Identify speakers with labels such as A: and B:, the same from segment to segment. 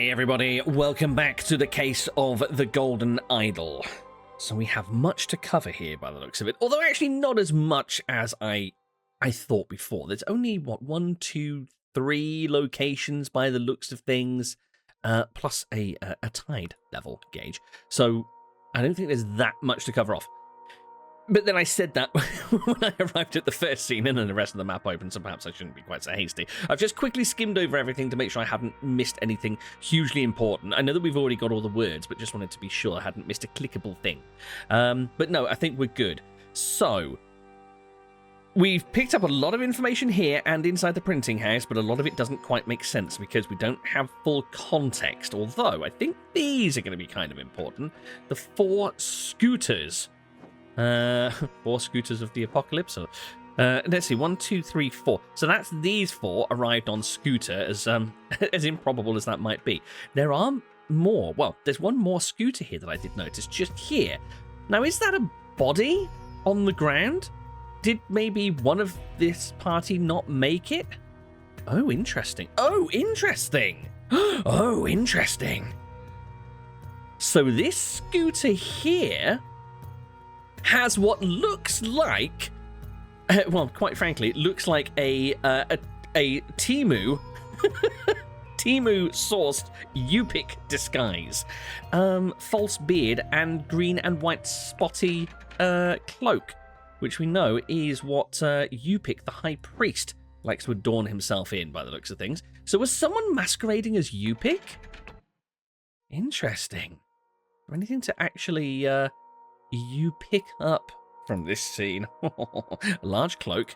A: Hey everybody, welcome back to the case of the Golden Idol. So we have much to cover here by the looks of it, although actually not as much as I thought before. There's only, what, 1, 2, 3 locations by the looks of things, plus a tide level gauge. So I don't think there's that much to cover off. But then I said that when I arrived at the first scene and then the rest of the map opened, so perhaps I shouldn't be quite so hasty. I've just quickly skimmed over everything to make sure I hadn't missed anything hugely important. I know that we've already got all the words, but just wanted to be sure I hadn't missed a clickable thing. But no, I think we're good. So, we've picked up a lot of information here and inside the printing house, but a lot of it doesn't quite make sense because we don't have full context, although I think these are going to be kind of important. The 4 scooters. 4 scooters of the apocalypse. Let's see, 1, 2, 3, 4. So that's these 4 arrived on scooter, as improbable as that might be. There are more. Well, there's one more scooter here that I did notice just here. Now, is that a body on the ground? Did maybe one of this party not make it? Oh, interesting. Oh, interesting. Oh, interesting. So this scooter here has what looks like, well, quite frankly, it looks like a Temu sourced Yupik disguise, false beard and green and white spotty cloak, which we know is what Yupik, the high priest, likes to adorn himself in by the looks of things. So was someone masquerading as Yupik? Interesting. Anything to actually you pick up from this scene? A large cloak,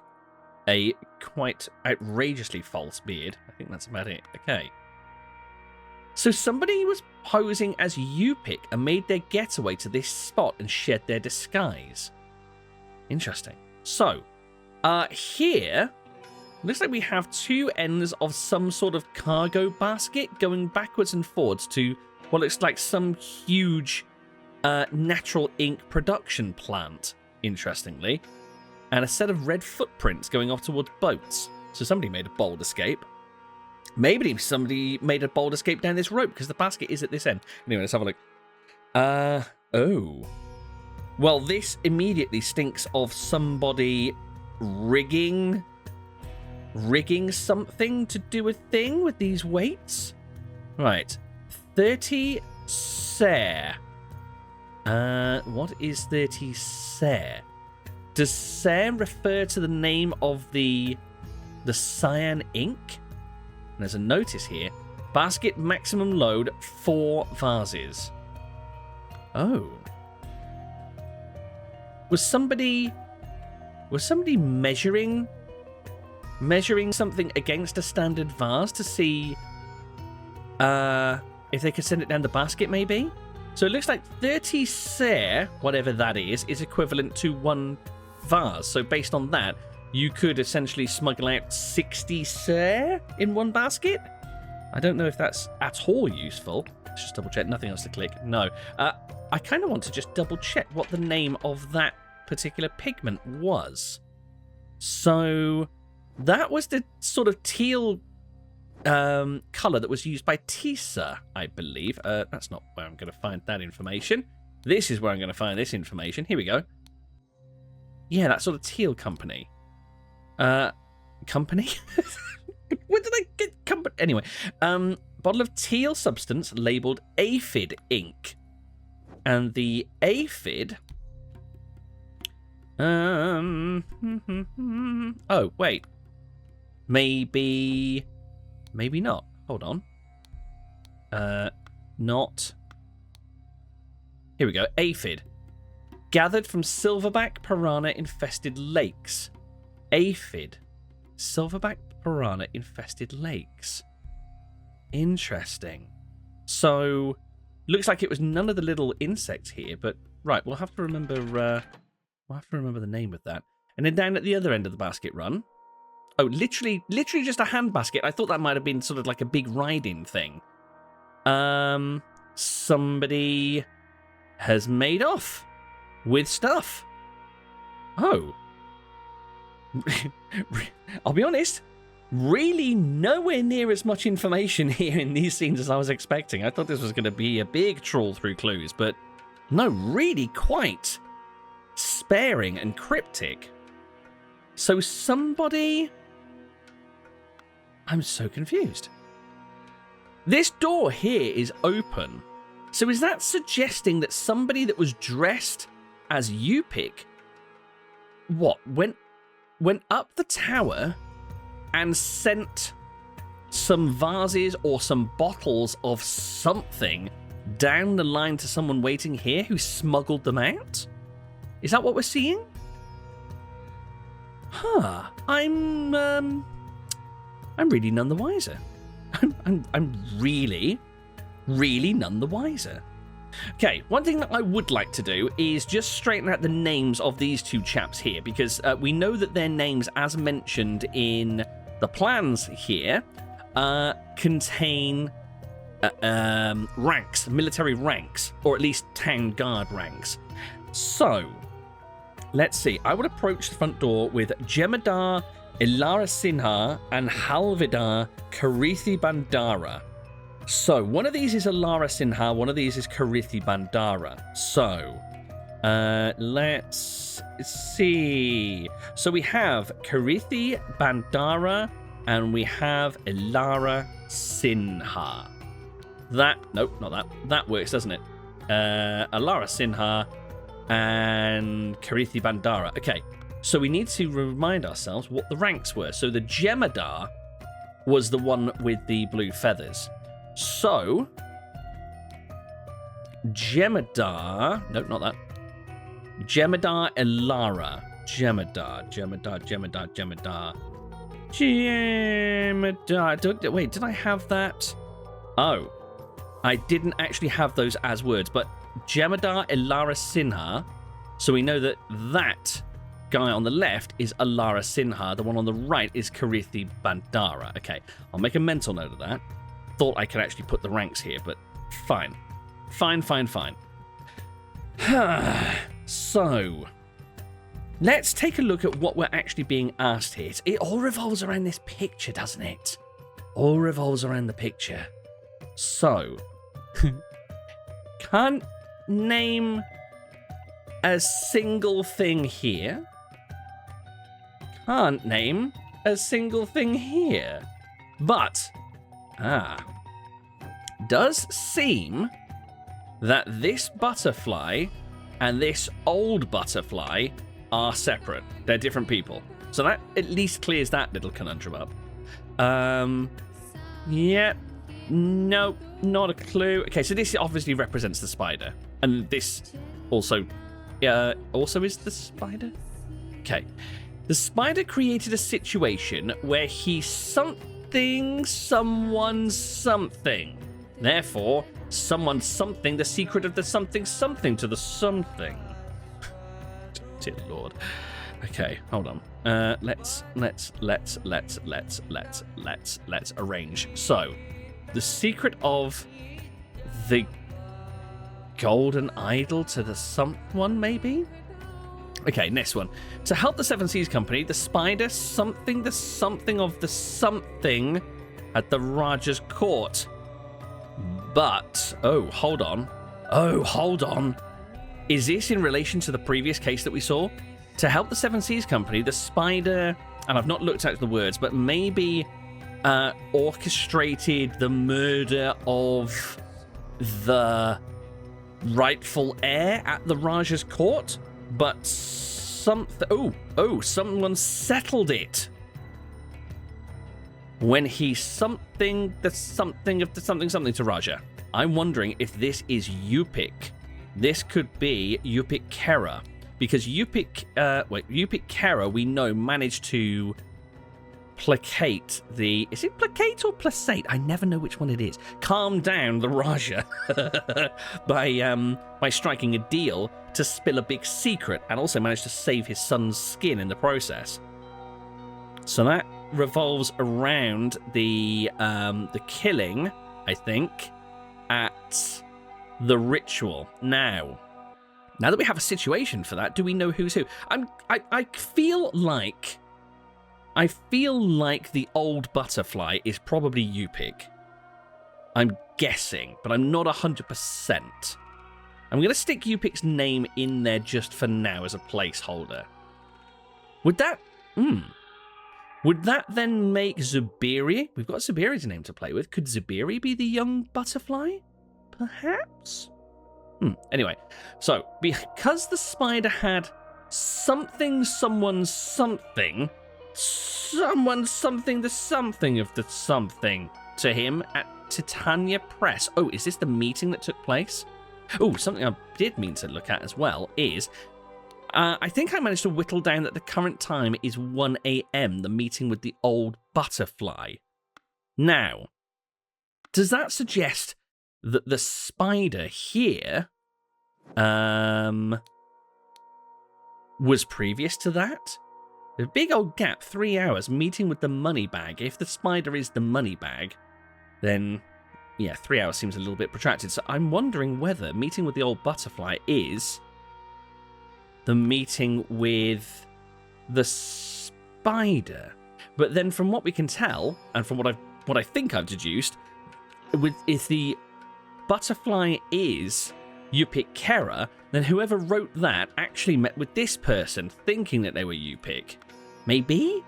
A: a quite outrageously false beard. I think that's about it. Okay. So somebody was posing as Yupik and made their getaway to this spot and shed their disguise. Interesting. So, here, looks like we have 2 ends of some sort of cargo basket going backwards and forwards to what looks like some huge natural ink production plant, interestingly, and a set of red footprints going off towards boats. So somebody made a bold escape. Maybe somebody made a bold escape down this rope because the basket is at this end. Anyway, let's have a look. Oh. Well, this immediately stinks of somebody rigging something to do a thing with these weights. Right. 30 Ser. What is 30 Ser? Does Ser refer to the name of the cyan ink? And there's a notice here. Basket maximum load 4 vases. Oh. Was somebody measuring something against a standard vase to see if they could send it down the basket, maybe? So it looks like 30 Ser, whatever that is equivalent to 1 vase. So based on that, you could essentially smuggle out 60 Ser in 1 basket? I don't know if that's at all useful. Let's just double check. Nothing else to click. No. I kind of want to just double check what the name of that particular pigment was. So that was the sort of teal color that was used by Tisa, I believe. That's not where I'm going to find that information. This is where I'm going to find this information. Here we go. Yeah, that sort of teal company. Company? Where did I get company? Anyway, bottle of teal substance labeled aphid ink. And the aphid... oh, wait. Maybe not. Hold on. Not. Here we go. Aphid. Gathered from silverback piranha-infested lakes. Aphid. Silverback piranha-infested lakes. Interesting. So, looks like it was none of the little insects here, but right, we'll have to remember the name of that. And then down at the other end of the basket run. Oh, literally just a hand basket. I thought that might have been sort of like a big ride-in thing. Somebody has made off with stuff. Oh. I'll be honest. really nowhere near as much information here in these scenes as I was expecting. I thought this was going to be a big trawl through clues, but no, really quite sparing and cryptic. So somebody... I'm so confused. This door here is open. So is that suggesting that somebody that was dressed as Yupik, what, went up the tower and sent some vases or some bottles of something down the line to someone waiting here who smuggled them out? Is that what we're seeing? Huh. I'm really none the wiser. I'm really none the wiser. Okay, one thing that I would like to do is just straighten out the names of these two chaps here, because we know that their names, as mentioned in the plans here, contain ranks, military ranks, or at least town guard ranks. So, let's see. I would approach the front door with Jemadar Ilara Sinha and Halvidar Karithi Bandara. So, one of these is Ilara Sinha, one of these is Karithi Bandara. So, let's see. So we have Karithi Bandara and we have Ilara Sinha. Nope, not that. That works, doesn't it? Ilara Sinha and Karithi Bandara. Okay, so we need to remind ourselves what the ranks were. So the Jemadar was the one with the blue feathers. So, Jemadar... Nope, not that. Jemadar Ilara. Jemadar. Wait, did I have that? Oh, I didn't actually have those as words, but Jemadar Ilara Sinha. So we know that that guy on the left is Ilara Sinha. The one on the right is Karithi Bandara. Okay, I'll make a mental note of that. Thought I could actually put the ranks here, but fine. Fine. So, let's take a look at what we're actually being asked here. It all revolves around this picture, doesn't it? All revolves around the picture. So, can't name a single thing here. Can't name a single thing here. But, does seem that this butterfly and this old butterfly are separate. They're different people. So that at least clears that little conundrum up. Yeah, nope, not a clue. Okay, so this obviously represents the spider. And this also is the spider? Okay. The spider created a situation where he's someone, something. Therefore, someone, something, the secret of the something to the something. Dear Lord. Okay, hold on. Let's arrange. So, the secret of the golden idol to the someone, maybe? Okay, next one. To help the Seven Seas Company, the spider something the something of the something at the Raja's court. But, hold on. Is this in relation to the previous case that we saw? To help the Seven Seas Company, the spider, and I've not looked at the words, but maybe orchestrated the murder of the rightful heir at the Raja's court, but someone settled it when he something to Raja. I'm wondering if this is Yupik. This could be Yupik Kera, because Yupik Kera, we know, managed to placate the... Is it placate or placate? I never know which one it is. Calm down the Raja by striking a deal to spill a big secret, and also managed to save his son's skin in the process. So that revolves around the killing, I think, at the ritual. Now that we have a situation for that, do we know who's who? I feel like I feel like the old butterfly is probably Yupik. I'm guessing, but I'm not 100%. I'm going to stick Yupik's name in there just for now as a placeholder. Would that... Would that then make Zubiri... We've got Zubiri's name to play with. Could Zubiri be the young butterfly? Perhaps? Anyway, so because the spider had something, someone, something, someone, something, the something of the something to him at Titania Press. Oh, is this the meeting that took place? Oh, something I did mean to look at as well is... I think I managed to whittle down that the current time is 1 a.m., the meeting with the old butterfly. Now, does that suggest that the spider here was previous to that? A big old gap, 3 hours, meeting with the money bag. If the spider is the money bag, then, yeah, 3 hours seems a little bit protracted. So I'm wondering whether meeting with the old butterfly is the meeting with the spider. But then from what we can tell, and from what I think I've deduced, if the butterfly is Yupik Kera, then whoever wrote that actually met with this person thinking that they were Yupik. Maybe?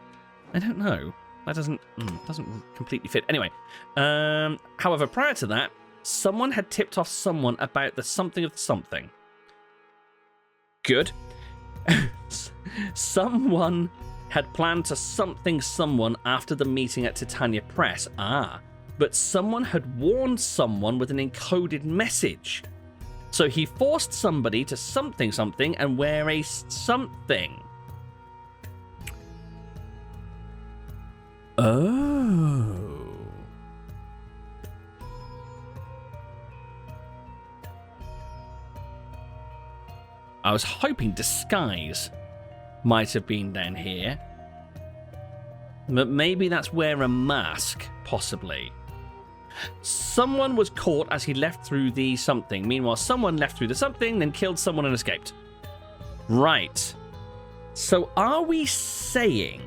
A: I don't know. That doesn't completely fit. Anyway, however, prior to that, someone had tipped off someone about the something of something. Good. Someone had planned to something someone after the meeting at Titania Press. But someone had warned someone with an encoded message. So he forced somebody to something something and wear a something. Oh. I was hoping disguise might have been down here. But maybe that's wear a mask, possibly. Someone was caught as he left through the something. Meanwhile, someone left through the something, then killed someone and escaped. Right. So are we saying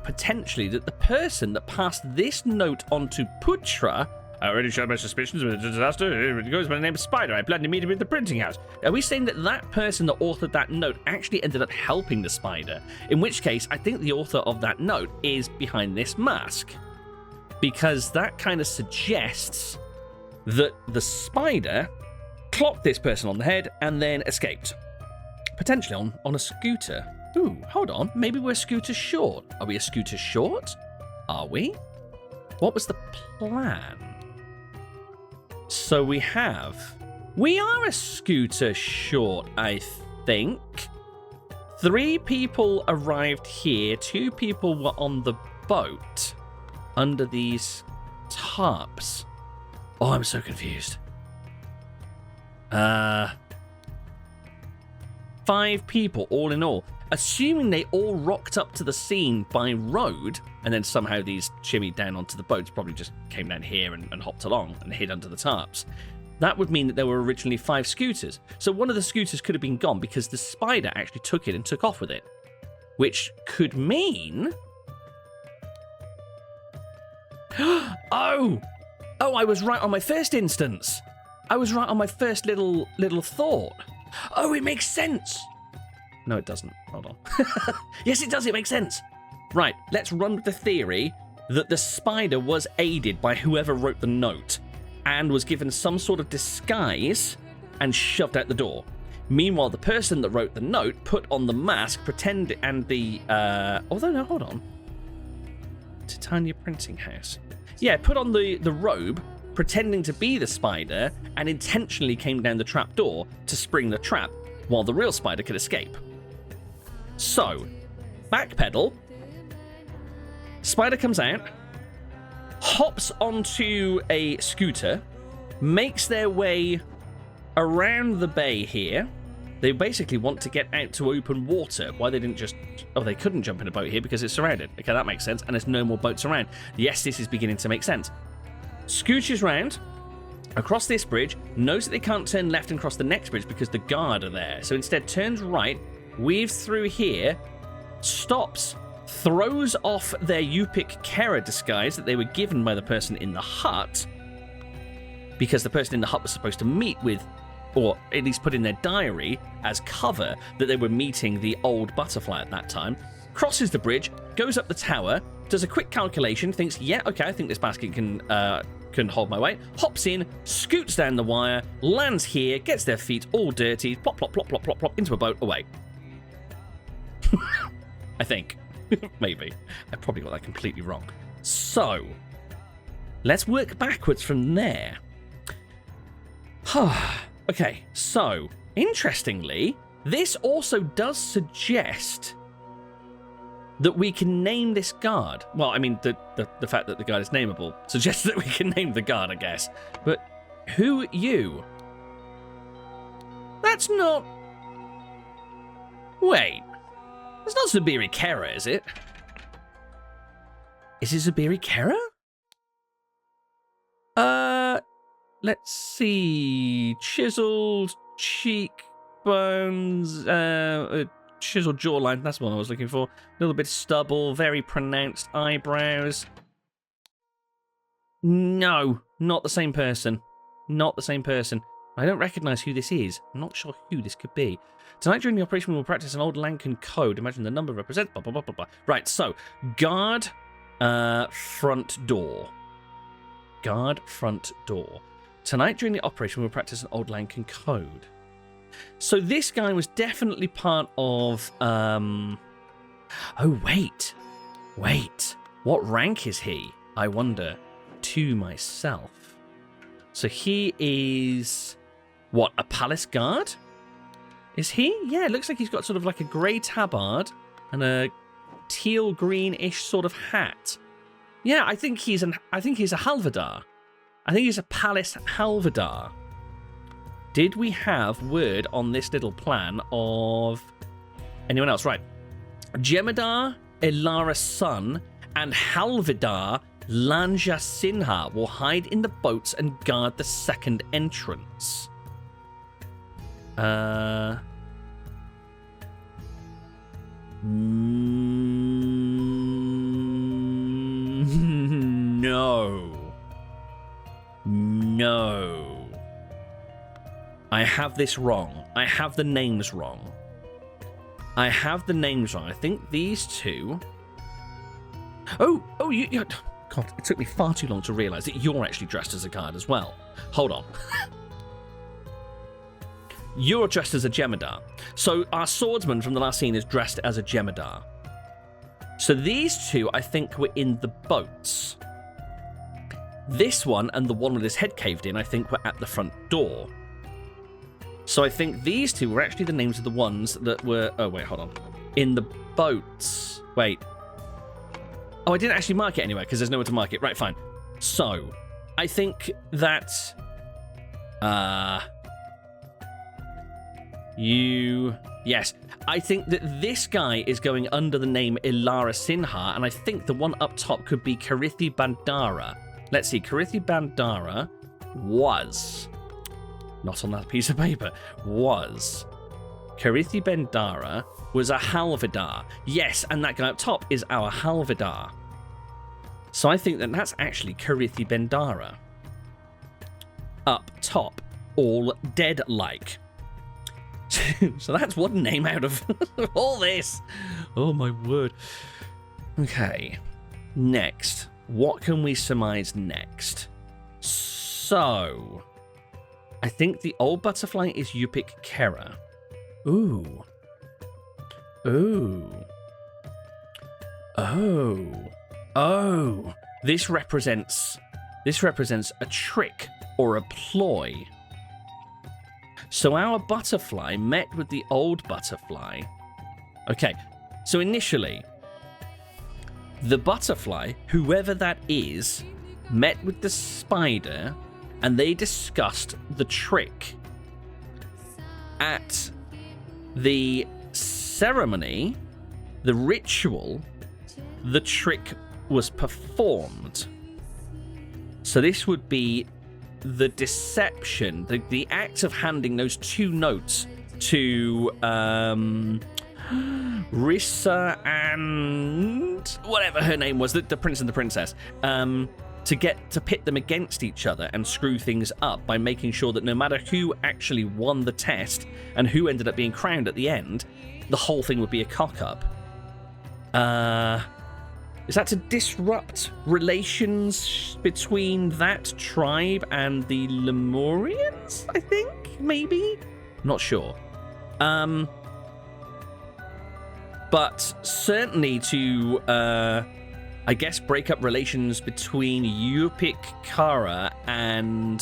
A: potentially that the person that passed this note on to Putra... I already showed my suspicions with a disaster. It goes by the name of Spider. I planned to meet him at the printing house. Are we saying that that person that authored that note actually ended up helping the spider? In which case, I think the author of that note is behind this mask. Because that kind of suggests that the spider clocked this person on the head and then escaped. Potentially on a scooter. Ooh, hold on. Maybe we're scooter short. Are we a scooter short? Are we? What was the plan? So we are a scooter short, I think. 3 people arrived here. 2 people were on the boat under these tarps. Oh, I'm so confused. 5 people all in all. Assuming they all rocked up to the scene by road, and then somehow these shimmied down onto the boats, probably just came down here and hopped along and hid under the tarps. That would mean that there were originally 5 scooters. So one of the scooters could have been gone because the spider actually took it and took off with it. Which could mean... Oh, I was right on my first instance. I was right on my first little thought. Oh, it makes sense. No, it doesn't. Hold on. Yes, it does. It makes sense. Right, let's run with the theory that the spider was aided by whoever wrote the note and was given some sort of disguise and shoved out the door. Meanwhile, the person that wrote the note put on the mask, pretended, and the... although, no, hold on. Titania Printing House. Yeah, put on the robe, pretending to be the spider, and intentionally came down the trap door to spring the trap, while the real spider could escape. So, backpedal. Spider comes out, hops onto a scooter, makes their way around the bay here. They basically want to get out to open water. Why they didn't just... Oh, they couldn't jump in a boat here because it's surrounded. Okay, that makes sense. And there's no more boats around. Yes, this is beginning to make sense. Scooches round, across this bridge, knows that they can't turn left and cross the next bridge because the guard are there. So instead turns right, weaves through here, stops, throws off their Yupik Kera disguise that they were given by the person in the hut, because the person in the hut was supposed to meet with, or at least put in their diary as cover, that they were meeting the old butterfly at that time, crosses the bridge, goes up the tower, does a quick calculation, thinks, yeah, okay, I think this basket can hold my weight, hops in, scoots down the wire, lands here, gets their feet all dirty, plop, plop, plop, plop, plop, plop, into a boat, away. I think. Maybe. I probably got that completely wrong. So, let's work backwards from there. Okay, so, interestingly, this also does suggest that we can name this guard. Well, I mean, the fact that the guard is nameable suggests that we can name the guard, I guess. But who you? That's not... Wait. That's not Zubiri Kera, is it? Is it Zubiri Kera? Let's see. Chiseled cheekbones, chiseled jawline, that's what I was looking for. A little bit of stubble, very pronounced eyebrows. No, not the same person. Not the same person. I don't recognize who this is. I'm not sure who this could be. Tonight during the operation we will practice an old Lankan code. Imagine the number represents blah, blah, blah, blah, blah. Right, so, guard, front door. Guard, front door. Tonight during the operation we will practice an old Lankan code. So this guy was definitely part of, oh, wait. Wait. What rank is he? I wonder. To myself. So he is, what, a palace guard? Is he? Yeah, it looks like he's got sort of like a grey tabard and a teal greenish sort of hat. Yeah, I think he's a halvadar. I think he's a palace halvadar. Did we have word on this little plan of anyone else? Right. Jemadar, Ilara's son, and Halvidar, Lanja Sinha will hide in the boats and guard the second entrance. No. No. I have this wrong. I have the names wrong. I think these two... Oh, you... God, it took me far too long to realise that you're actually dressed as a guard as well. Hold on. You're dressed as a Jemadar. So our swordsman from the last scene is dressed as a Jemadar. So these two, I think, were in the boats. This one and the one with his head caved in, I think, were at the front door. So I think these two were actually the names of the ones that were... Oh, wait, hold on. In the boats. Wait. Oh, I didn't actually mark it anywhere because there's nowhere to mark it. Right, fine. So, I think that... Yes. I think that this guy is going under the name Ilara Sinha, and I think the one up top could be Karithi Bandara. Let's see. Karithi Bandara was... Not on that piece of paper. Was. Karithi Bandara was a Halvidar. Yes, and that guy up top is our Halvidar. So I think that that's actually Karithi Bandara. Up top. All dead-like. So that's one name out of all this. Oh, my word. Okay. Next. What can we surmise next? So... I think the old butterfly is Yupik Kera. Ooh. Ooh. Oh. Oh. This represents a trick or a ploy. So our butterfly met with the old butterfly. Okay. So initially, the butterfly, whoever that is, met with the spider and they discussed the trick. At the ceremony, the ritual, the trick was performed. So this would be the deception, the act of handing those two notes to Rissa and whatever her name was, the prince and the princess, to pit them against each other and screw things up by making sure that no matter who actually won the test and who ended up being crowned at the end, the whole thing would be a cock-up. Is that to disrupt relations between that tribe and the Lemurians, I think? Maybe? Not sure. But certainly to, I guess, break up relations between Yupik Kara and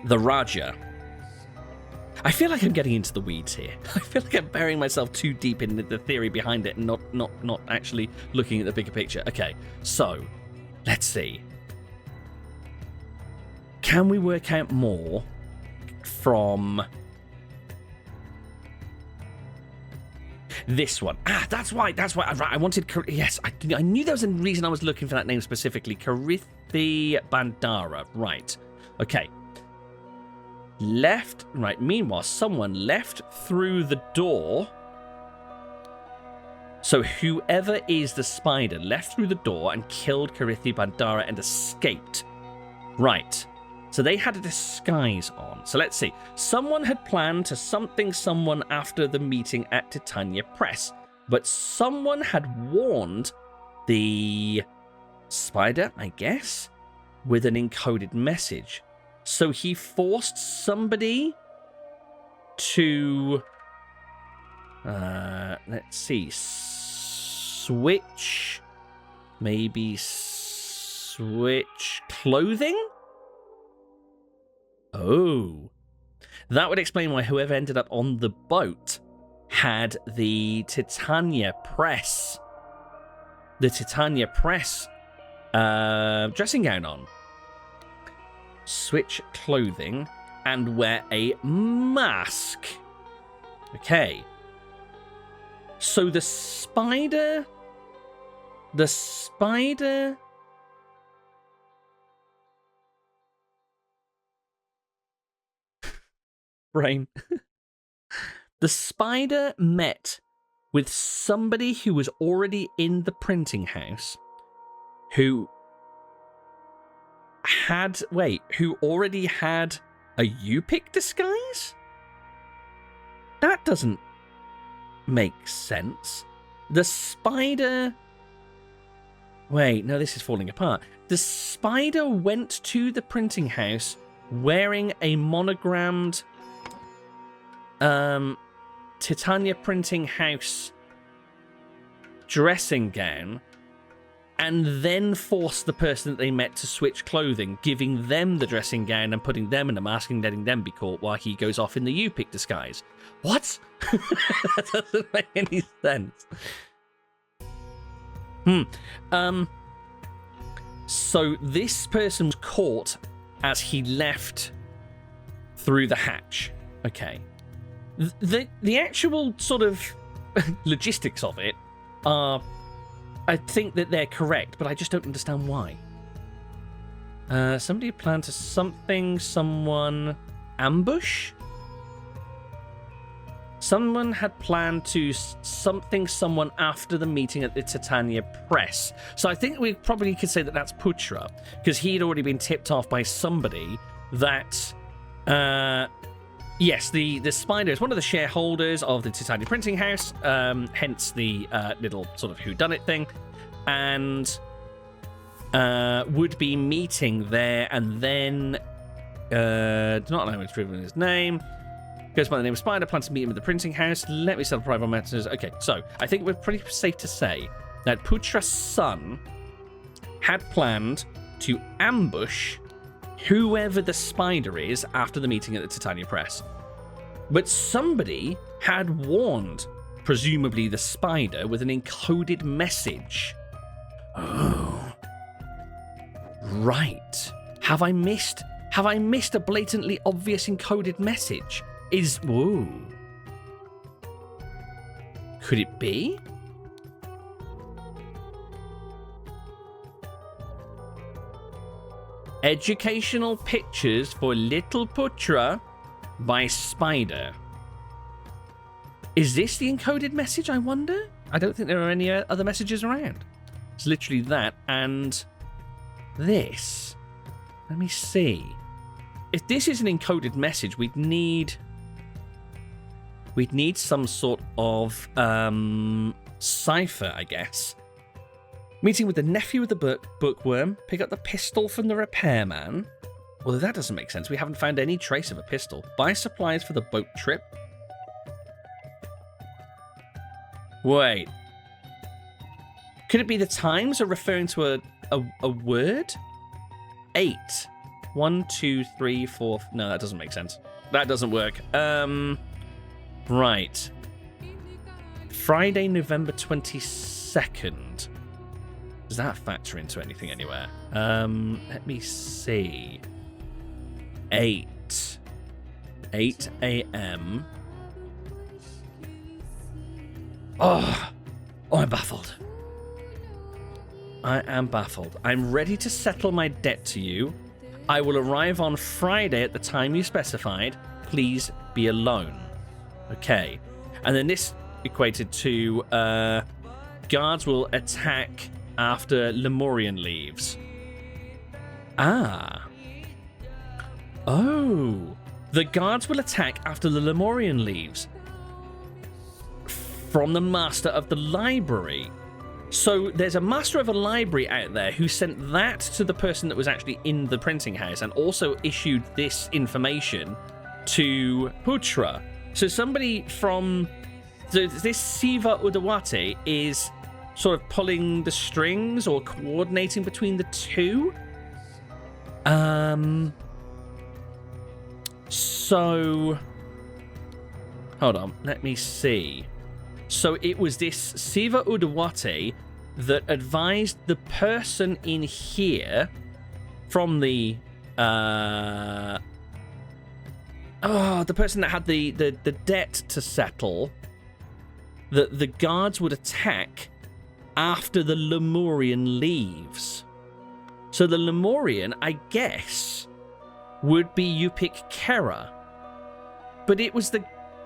A: the Raja. I feel like I'm getting into the weeds here. I feel like I'm burying myself too deep in the theory behind it and not actually looking at the bigger picture. Okay, so let's see. Can we work out more from this one? That's why. I wanted. Yes, I knew there was a reason I was looking for that name specifically. Karithi Bandara. Right. Okay. Left. Right. Meanwhile, someone left through the door. So whoever is the spider left through the door and killed Karithi Bandara and escaped. Right. So they had a disguise on. So let's see. Someone had planned to something someone after the meeting at Titania Press, but someone had warned the spider, I guess, with an encoded message. So he forced somebody to, let's see, switch clothing? Oh, that would explain why whoever ended up on the boat had the Titania Press. The Titania Press dressing gown on. Switch clothing and wear a mask. Okay. So the spider... Brain. The spider met with somebody who was already in the printing house who already had a Yupik disguise? That doesn't make sense. The spider... Wait, no, this is falling apart. The spider went to the printing house wearing a monogrammed Titania Printing House dressing gown and then forced the person that they met to switch clothing, giving them the dressing gown and putting them in a mask and letting them be caught while he goes off in the Yupik disguise. What? That doesn't make any sense. So this person was caught as he left through the hatch. Okay. The actual sort of logistics of it are, I think that they're correct, but I just don't understand why. Somebody planned to someone ambush? Someone had planned to someone after the meeting at the Titania Press. So I think we probably could say that that's Putra, because he'd already been tipped off by somebody that... Yes, the spider is one of the shareholders of the Titania Printing House, hence the little sort of whodunit thing, and would be meeting there, and then do not allow me to reveal his name. Goes by the name of Spider, plans to meet him at the printing house. Let me set up private matters. Okay, so I think we're pretty safe to say that Putra's son had planned to ambush whoever the spider is after the meeting at the Titania Press. But somebody had warned, presumably the spider, with an encoded message. Oh. Right. Have I missed a blatantly obvious encoded message? Whoa. Could it be? Educational pictures for Little Putra by Spider. Is this the encoded message, I wonder? I don't think there are any other messages around. It's literally that and this. Let me see. If this is an encoded message, we'd need some sort of cipher, I guess. Meeting with the nephew of the bookworm, pick up the pistol from the repairman. Although that doesn't make sense. We haven't found any trace of a pistol. Buy supplies for the boat trip. Wait. Could it be the times are referring to a word? 8. 1, 2, 3, 4. No, that doesn't make sense. That doesn't work. Right. Friday, November 22nd. Does that factor into anything anywhere? Let me see. 8 a.m. Oh, I'm baffled. I am baffled. I'm ready to settle my debt to you. I will arrive on Friday at the time you specified. Please be alone. Okay. And then this equated to guards will attack after Lemurian leaves. Ah. Oh. The guards will attack after the Lemurian leaves. From the master of the library. So there's a master of a library out there who sent that to the person that was actually in the printing house and also issued this information to Putra. So somebody from this Siva Udawati is sort of pulling the strings or coordinating between the two. So hold on, let me see. So it was this Siva Udawati that advised the person in here from the the person that had the debt to settle that the guards would attack after the Lemurian leaves. So the Lemurian, I guess, would be Yupik Kera. But it was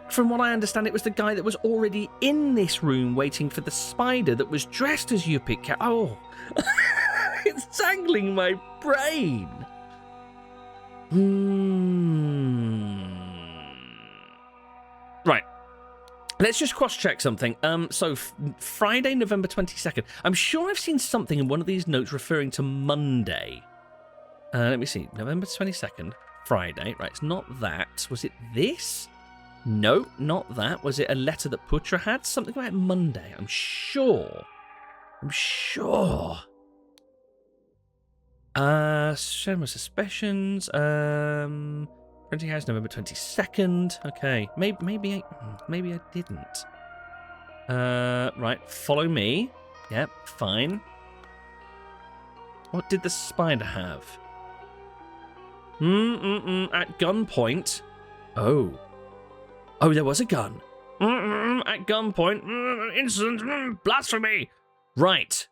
A: from what I understand, it was the guy that was already in this room waiting for the spider that was dressed as Yupik Kera. Oh, it's tangling my brain. Right. Let's just cross-check something. So Friday, November 22nd. I'm sure I've seen something in one of these notes referring to Monday. Let me see. November 22nd, Friday. Right, it's not that. Was it this? No, not that. Was it a letter that Putra had? Something about Monday. I'm sure. Show my suspicions. Printing house, November 22nd. Okay, maybe I didn't. Right, follow me. Yep, fine. What did the spider have? At gunpoint. Oh, there was a gun. At gunpoint. Incident. Blasphemy. Right.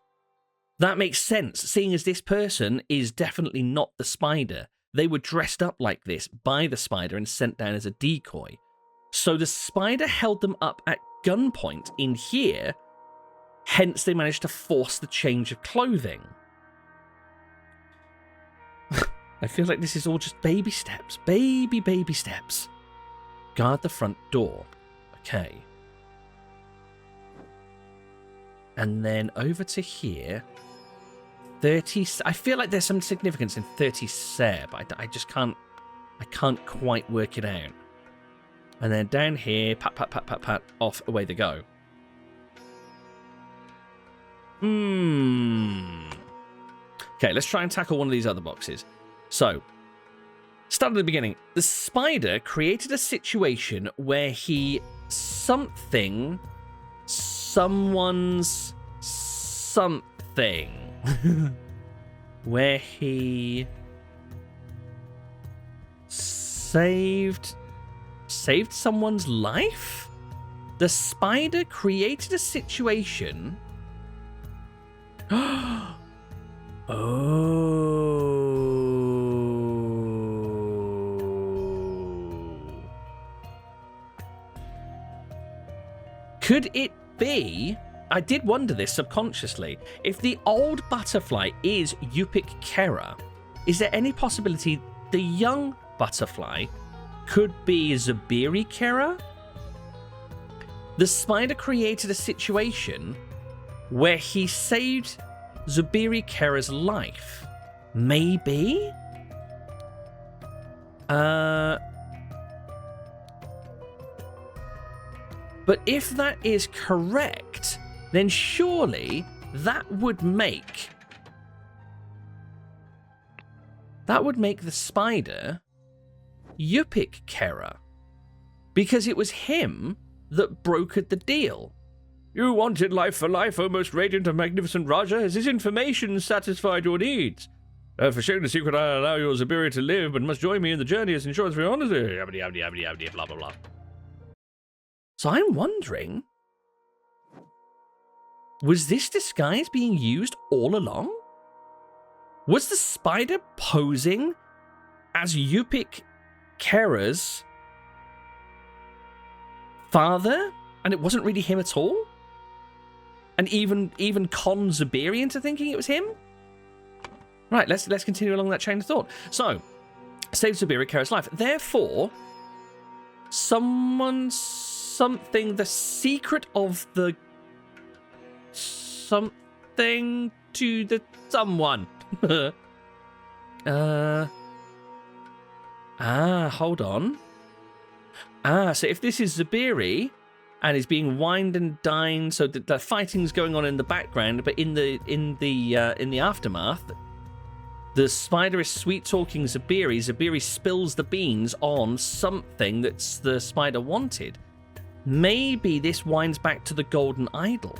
A: That makes sense, seeing as this person is definitely not the spider. They were dressed up like this by the spider and sent down as a decoy. So the spider held them up at gunpoint in here, hence they managed to force the change of clothing. I feel like this is all just baby steps. Baby steps. Guard the front door. Okay. And then over to here. 30. I feel like there's some significance in 30 Seb. I just can't. I can't quite work it out. And then down here, pat, off, away they go. Okay, let's try and tackle one of these other boxes. So, start at the beginning. The spider created a situation where he someone's something. Where he saved someone's life? The spider created a situation. Oh. Could it be, I did wonder this subconsciously, if the old butterfly is Yupik Kera, is there any possibility the young butterfly could be Zubiri Kera? The spider created a situation where he saved Zubiri Kera's life. Maybe? But if that is correct, then surely that would make the spider Yupik Kera, because it was him that brokered the deal. You wanted life for life, O most radiant and magnificent Raja. Has this information satisfied your needs? For sharing the secret, I allow your Zubiri to live, but must join me in the journey as insurance for your honesty. Blah, blah, blah. So I'm wondering, was this disguise being used all along? Was the spider posing as Yupik Kera's father, and it wasn't really him at all? And even con Zubiri into thinking it was him? Right, let's continue along that chain of thought. So, save Zubiri Kera's life. Therefore, something, the secret of the something to the someone. Hold on. So if this is Zubiri and is being wined and dined, so the fighting's going on in the background, but in the aftermath, the spider is sweet-talking Zubiri. Zubiri spills the beans on something that's the spider wanted. Maybe this winds back to the golden idol.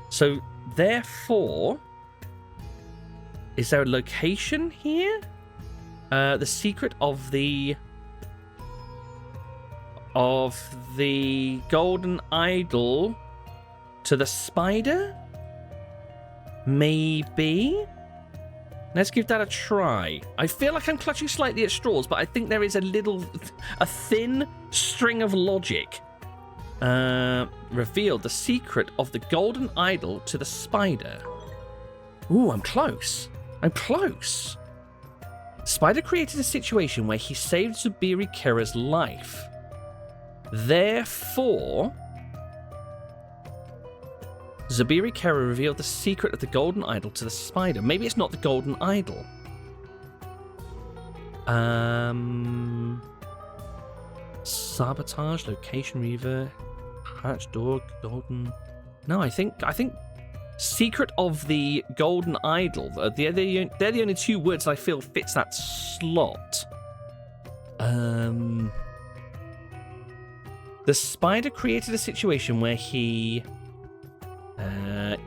A: So, therefore, is there a location here? The secret of the golden idol to the spider? Maybe? Let's give that a try. I feel like I'm clutching slightly at straws, but I think there is a thin string of logic. Revealed the secret of the golden idol to the spider. Ooh, I'm close. Spider created a situation where he saved Zubiri Kera's life. Therefore, Zubiri Kera revealed the secret of the golden idol to the spider. Maybe it's not the golden idol. Sabotage, location reaver, hatch door, golden. No, I think secret of the golden idol. They're the only two words I feel fits that slot. The spider created a situation where he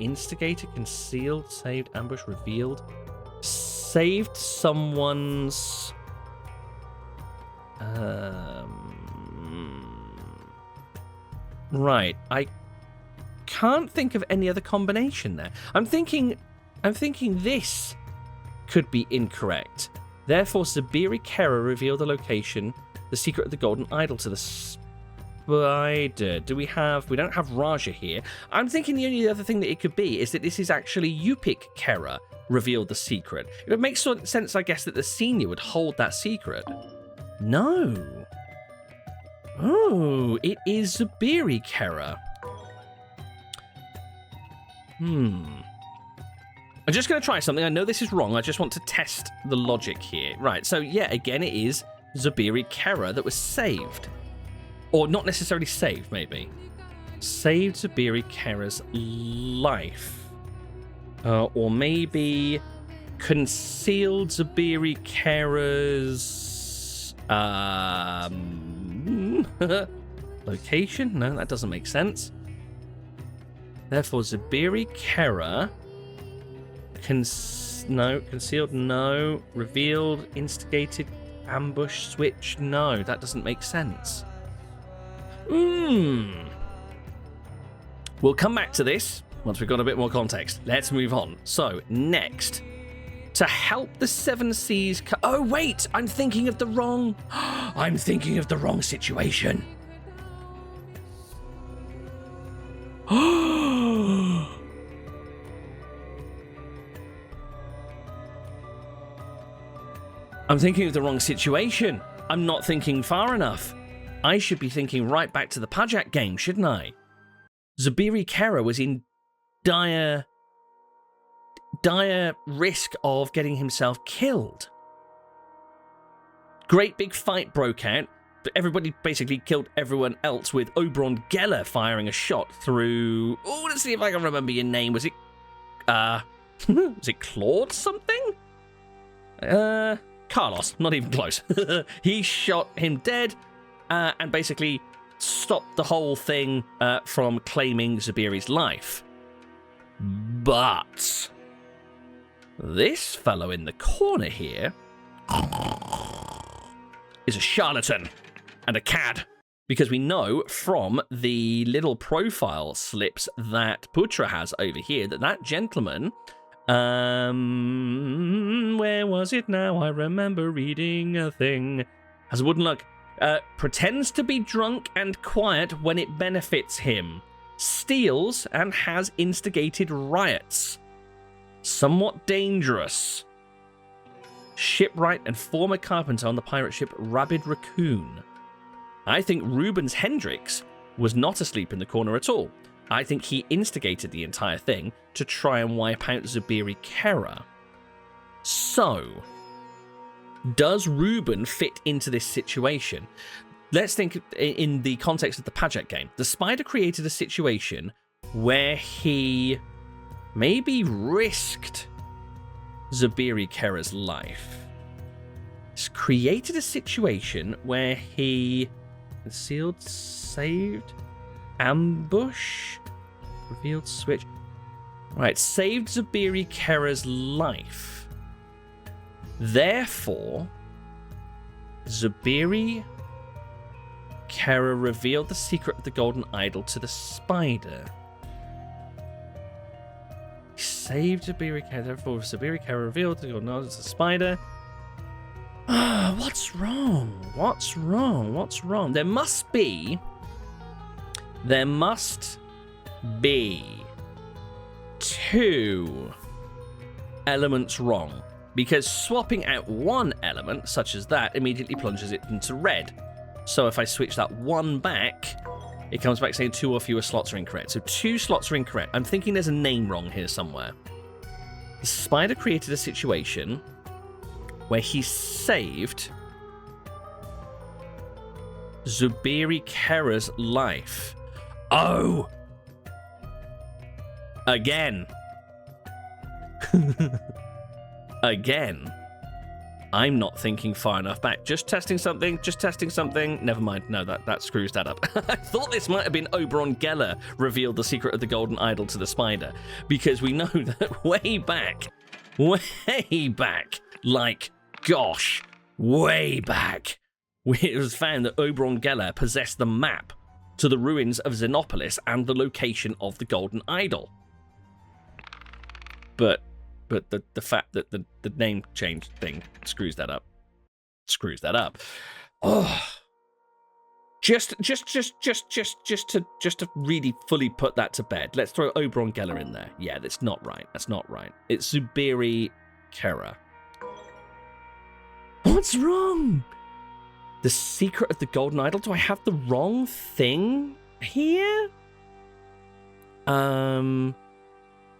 A: instigated, concealed, saved, ambushed, revealed, saved someone's right. I can't think of any other combination there. I'm thinking this could be incorrect. Therefore, Zubiri Kera revealed the location, the secret of the golden idol to the spider. We don't have Raja here. I'm thinking the only other thing that it could be is that this is actually Yupik Kera revealed the secret. It would make sense, I guess, that the senior would hold that secret. No. Oh, it is Zubiri Kera. I'm just going to try something. I know this is wrong. I just want to test the logic here. Right, so yeah, again, it is Zubiri Kera that was saved. Or not necessarily saved, maybe. Saved Zubiri Kera's life. Or maybe concealed Zubiri Kera's location? No, that doesn't make sense. Therefore, Zubiri Kera concealed, no. Revealed, instigated, ambush, switch, no. That doesn't make sense. We'll come back to this once we've got a bit more context. Let's move on. So, next, to help the Seven Seas... Oh, wait! I'm thinking of the wrong situation. I'm thinking of the wrong situation. I'm not thinking far enough. I should be thinking right back to the Pajak game, shouldn't I? Zubiri Kera was in dire risk of getting himself killed. Great big fight broke out, but everybody basically killed everyone else with Oberon Geller firing a shot through... Oh, let's see if I can remember your name. Was it... was it Claude something? Carlos, not even close. He shot him dead and basically stopped the whole thing from claiming Zubiri's life. But this fellow in the corner here is a charlatan and a cad, because we know from the little profile slips that Putra has over here that gentleman, where was it now? I remember reading a thing. Has a wooden look. Pretends to be drunk and quiet when it benefits him. Steals and has instigated riots. Somewhat dangerous. Shipwright and former carpenter on the pirate ship Rabid Raccoon. I think Rubens Hendricks was not asleep in the corner at all. I think he instigated the entire thing to try and wipe out Zubiri Kera. So, does Ruben fit into this situation? Let's think in the context of the Pajak game. The Spider created a situation where he maybe risked Zubiri Kera's life. He's created a situation where he concealed, saved, ambush, revealed switch. Right, saved Zubiri Kera's life. Therefore, Zubiri Kera revealed the secret of the golden idol to the Spider. He saved Zubiri Kera, therefore Zubiri Kera revealed the golden idol to the Spider. What's wrong? What's wrong? What's wrong? There must be two elements wrong, because swapping out one element, such as that, immediately plunges it into red. So if I switch that one back, it comes back saying 2 or fewer slots are incorrect. So 2 slots are incorrect. I'm thinking there's a name wrong here somewhere. The Spider created a situation where he saved Zubiri Kera's life. Oh! Again. Again. I'm not thinking far enough back. Just testing something. Never mind. No, that screws that up. I thought this might have been Oberon Geller revealed the secret of the golden idol to the Spider, because we know that way back, like, gosh, way back, it was found that Oberon Geller possessed the map to the ruins of Xenopolis and the location of the golden idol. But the fact that the name change thing screws that up. Oh, just to really fully put that to bed, let's throw Oberon Geller in there. Yeah, that's not right. It's Zubiri Kera. What's wrong? The secret of the golden idol. Do I have the wrong thing here?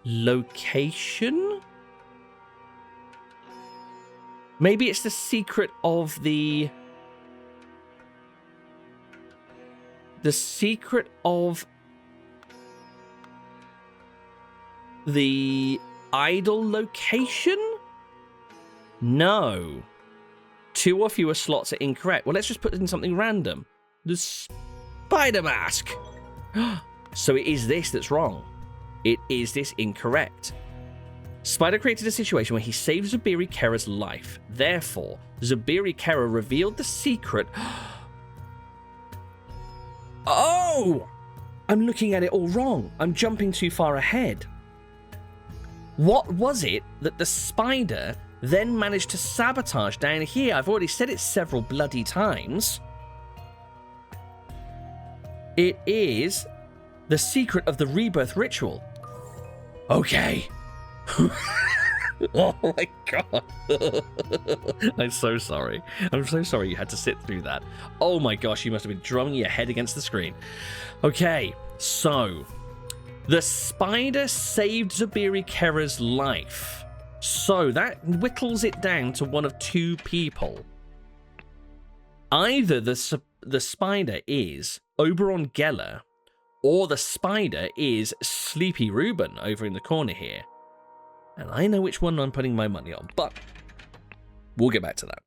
A: Location? Maybe it's the secret of the secret of the idol location? No. 2 or fewer slots are incorrect. Well, let's just put in something random. The Spider Mask. So it is this that's wrong. It is this incorrect. Spider created a situation where he saved Zubiri Kera's life. Therefore, Zubiri Kera revealed the secret. Oh! I'm looking at it all wrong. I'm jumping too far ahead. What was it that the Spider then managed to sabotage down here? I've already said it several bloody times. It is the secret of the rebirth ritual. Okay. Oh my god. I'm so sorry. I'm so sorry you had to sit through that. Oh my gosh, you must have been drumming your head against the screen. Okay, so the spider saved Zubiri Kera's life. So that whittles it down to one of two people. Either the spider is Oberon Geller, or the spider is Sleepy Reuben over in the corner here. And I know which one I'm putting my money on, but we'll get back to that.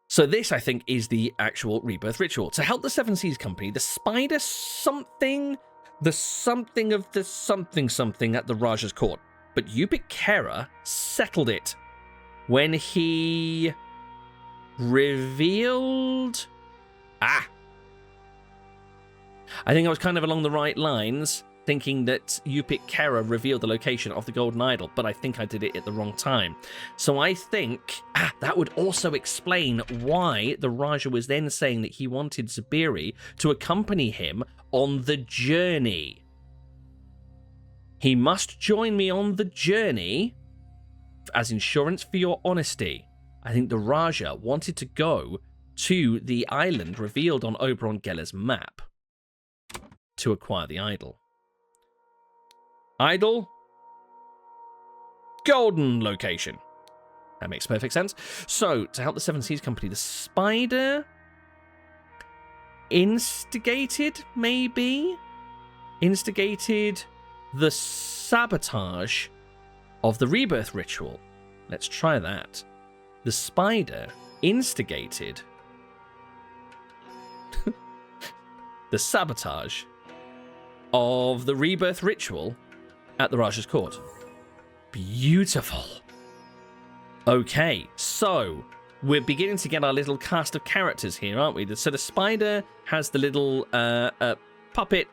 A: So this, I think, is the actual rebirth ritual. To help the Seven Seas Company, the spider something, the something of the something at the Raja's court. But Yupik Kera settled it when he revealed... I think I was kind of along the right lines, thinking that Yupik Kera revealed the location of the Golden Idol, but I think I did it at the wrong time. So I think that would also explain why the Raja was then saying that he wanted Zubiri to accompany him on the journey. He must join me on the journey as insurance for your honesty. I think the Raja wanted to go to the island revealed on Oberon Geller's map to acquire the idol. Idol, golden location. That makes perfect sense. So, to help the Seven Seas Company, the spider instigated the sabotage of the rebirth ritual. Let's try that. The spider instigated the sabotage of the rebirth ritual at the Raja's court. Beautiful. Okay, so we're beginning to get our little cast of characters here, aren't we? So the spider has the little puppet.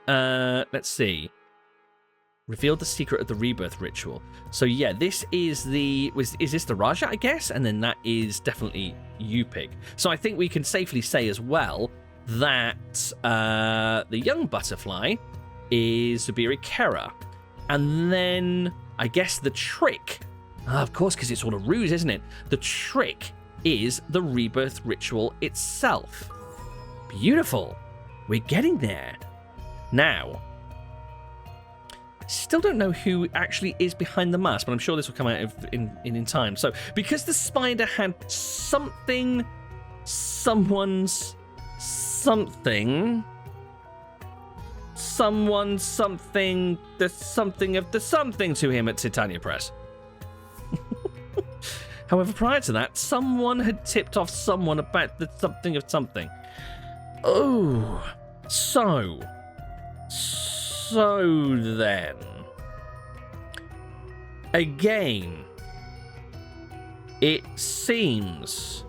A: Let's see. Revealed the secret of the rebirth ritual. So yeah, this is is this the Raja, I guess? And then that is definitely Yupik. So I think we can safely say as well that the young butterfly is Zubiri Kera. And then I guess the trick, of course, because it's all a ruse, isn't it? The trick is the rebirth ritual itself. Beautiful. We're getting there. Now, I still don't know who actually is behind the mask, but I'm sure this will come out in time. So, because the spider had something, someone's something, someone's something, the something of the something to him at Titania Press. However, prior to that, someone had tipped off someone about the something of something. Oh, so then, again, it seems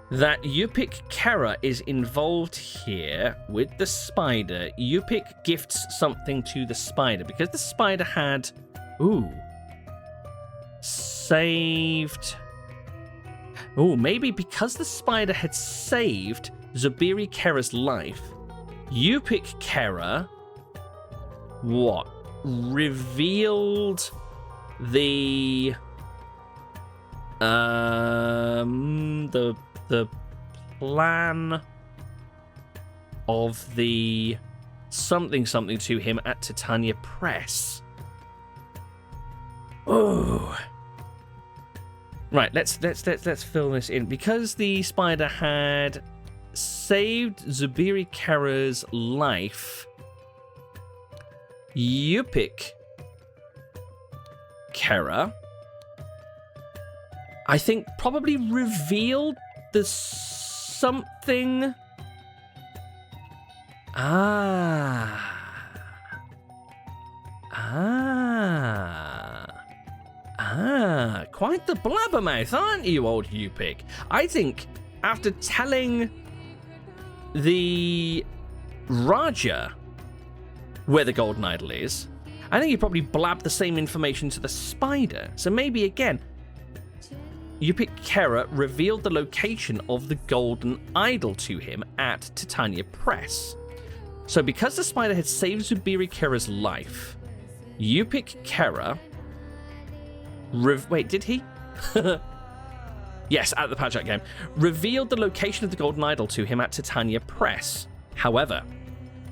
A: that Yupik Kera is involved here with the spider. Yupik gifts something to the spider because the spider had, saved. Maybe because the spider had saved Zubiri Kera's life, Yupik Kera, revealed the plan of the something to him at Titania Press. Oh. Right, let's fill this in. Because the spider had saved Zubiri Kera's life, Yupik Kera, I think, probably revealed the something. Quite the blabbermouth, aren't you, old Yupik? I think after telling the Raja where the Golden Idol is, I think he probably blabbed the same information to the spider. So maybe again, Yupik Kera revealed the location of the Golden Idol to him at Titania Press. So because the spider had saved Zubiri Kera's life, Yupik Kera... Wait, did he? Yes, at the Patch Out game. Revealed the location of the Golden Idol to him at Titania Press. However,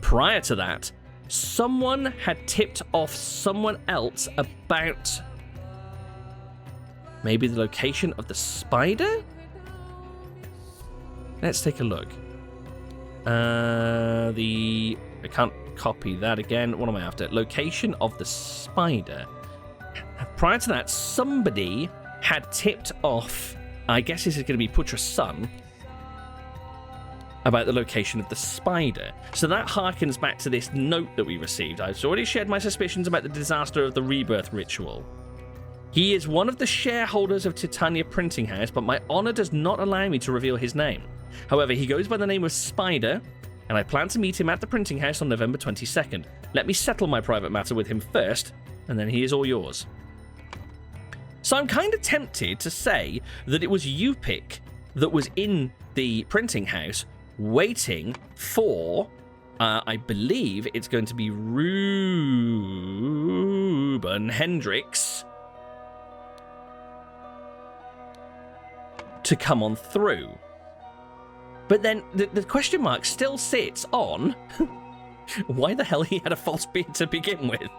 A: prior to that, someone had tipped off someone else about maybe the location of the spider? Let's take a look. I can't copy that again. What am I after? Location of the spider. Prior to that, somebody had tipped off, I guess this is going to be Putra's son, about the location of the spider. So that harkens back to this note that we received. I've already shared my suspicions about the disaster of the rebirth ritual. He is one of the shareholders of Titania Printing House, but my honor does not allow me to reveal his name. However, he goes by the name of Spider, and I plan to meet him at the printing house on November 22nd. Let me settle my private matter with him first, and then he is all yours. So I'm kind of tempted to say that it was Yupik that was in the printing house waiting for, I believe it's going to be Ruben Hendricks to come on through. But then the question mark still sits on why the hell he had a false beard to begin with.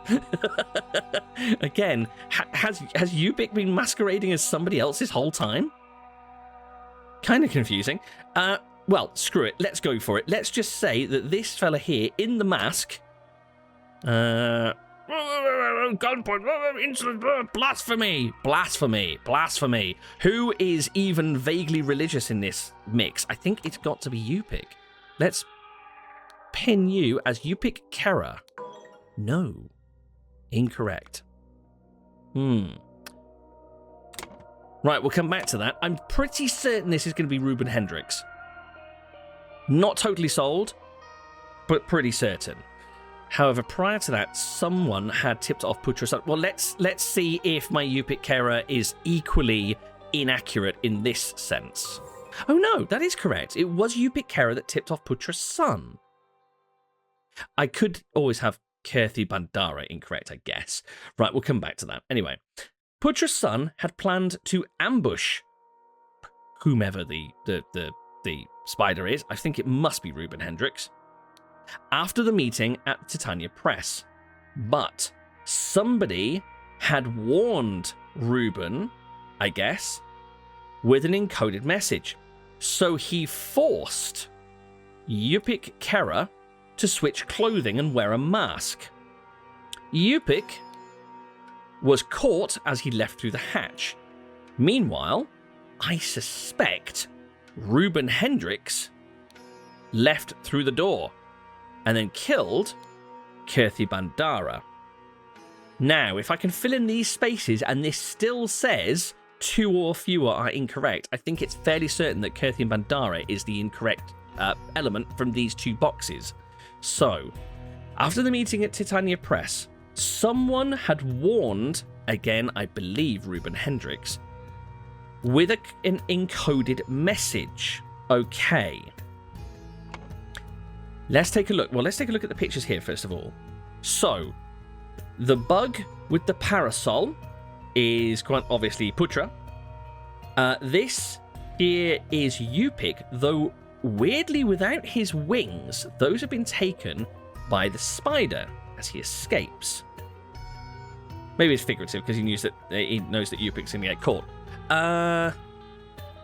A: Again, has Yupik been masquerading as somebody else this whole time? Kind of confusing. Well, screw it. Let's go for it. Let's just say that this fella here in the mask... gunpoint, insolent, blasphemy, blasphemy, blasphemy. Who is even vaguely religious in this mix? I think it's got to be Yupik. Let's pin you as Yupik Kera. No. Incorrect. Right, we'll come back to that. I'm pretty certain this is going to be Ruben Hendricks. Not totally sold, but pretty certain. However, prior to that, someone had tipped off Putra's son. Well, let's see if my Yupik Kera is equally inaccurate in this sense. Oh no, that is correct. It was Yupik Kera that tipped off Putra's son. I could always have Kirthi Bandara incorrect, I guess. Right, we'll come back to that. Anyway, Putra's son had planned to ambush whomever the spider is. I think it must be Ruben Hendricks. After the meeting at Titania Press. But somebody had warned Ruben, I guess, with an encoded message. So he forced Yupik Kera to switch clothing and wear a mask. Yupik was caught as he left through the hatch. Meanwhile, I suspect Ruben Hendricks left through the door and then killed Kirthi Bandara. Now, if I can fill in these spaces and this still says 2 or fewer are incorrect, I think it's fairly certain that Kirthi Bandara is the incorrect element from these 2 boxes. So, after the meeting at Titania Press, someone had warned, again, I believe Ruben Hendricks, with an encoded message. Okay. Let's take a look. Well, let's take a look at the pictures here, first of all. So, the bug with the parasol is quite obviously Putra. This here is Yupik, though weirdly without his wings. Those have been taken by the spider as he escapes. Maybe it's figurative because he knows that Yupik's going to get caught.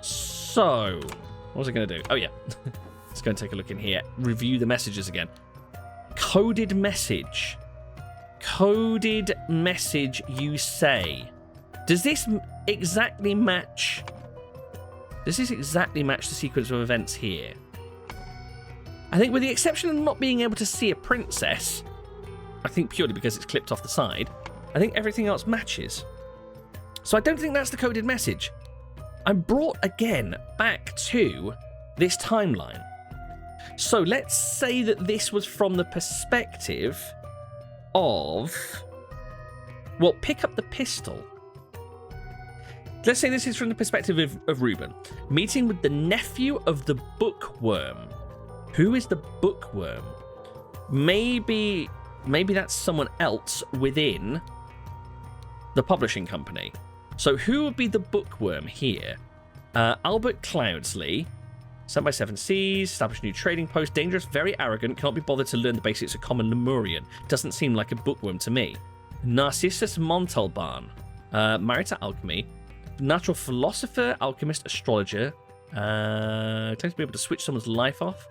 A: So, what was I going to do? Oh, yeah. Let's go and take a look in here. Review the messages again. Coded message. Coded message, you say. Does this exactly match... Does this exactly match the sequence of events here? I think with the exception of not being able to see a princess, I think purely because it's clipped off the side, I think everything else matches. So I don't think that's the coded message. I'm brought again back to this timeline. So let's say that this was from the perspective of... Well, pick up the pistol. Let's say this is from the perspective of Ruben. Meeting with the nephew of the bookworm. Who is the bookworm? maybe that's someone else within the publishing company. So who would be the bookworm here? Albert Cloudsley, sent by Seven Seas, established a new trading post, dangerous, very arrogant, cannot be bothered to learn the basics of common Lemurian. Doesn't seem like a bookworm to me. Narcissus Montalban, married to alchemy, natural philosopher, alchemist, astrologer, claims to be able to switch someone's life off.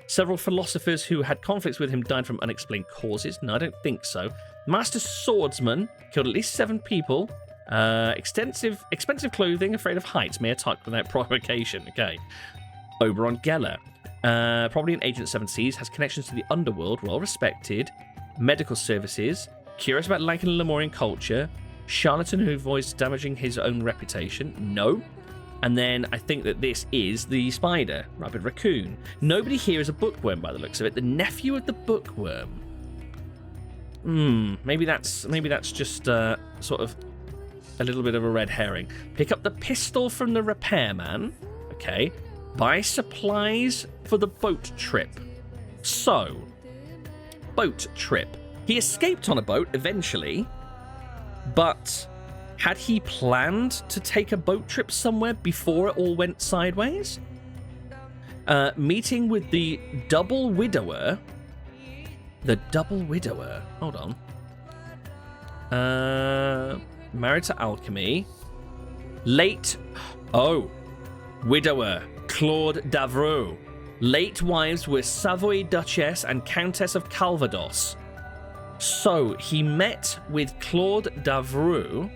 A: Several philosophers who had conflicts with him died from unexplained causes. No, I don't think so. Master swordsman, killed at least 7 people. Expensive clothing, afraid of heights, may attack without provocation. Okay. Oberon Geller, probably an agent 7 Seas, has connections to the underworld, well respected. Medical services, curious about Lanka and Lemurian culture. Charlatan who avoids damaging his own reputation. No. And then I think that this is the spider, Rabid Raccoon. Nobody here is a bookworm by the looks of it. The nephew of the bookworm. Maybe that's just sort of a little bit of a red herring. Pick up the pistol from the repairman. Okay. Buy supplies for the boat trip. So, boat trip. He escaped on a boat eventually, but had he planned to take a boat trip somewhere before it all went sideways? Meeting with the double widower. The double widower. Hold on. Married to alchemy. Late. Oh. Widower. Claude Davreau. Late wives were Savoy Duchess and Countess of Calvados. So, he met with Claude Davreau.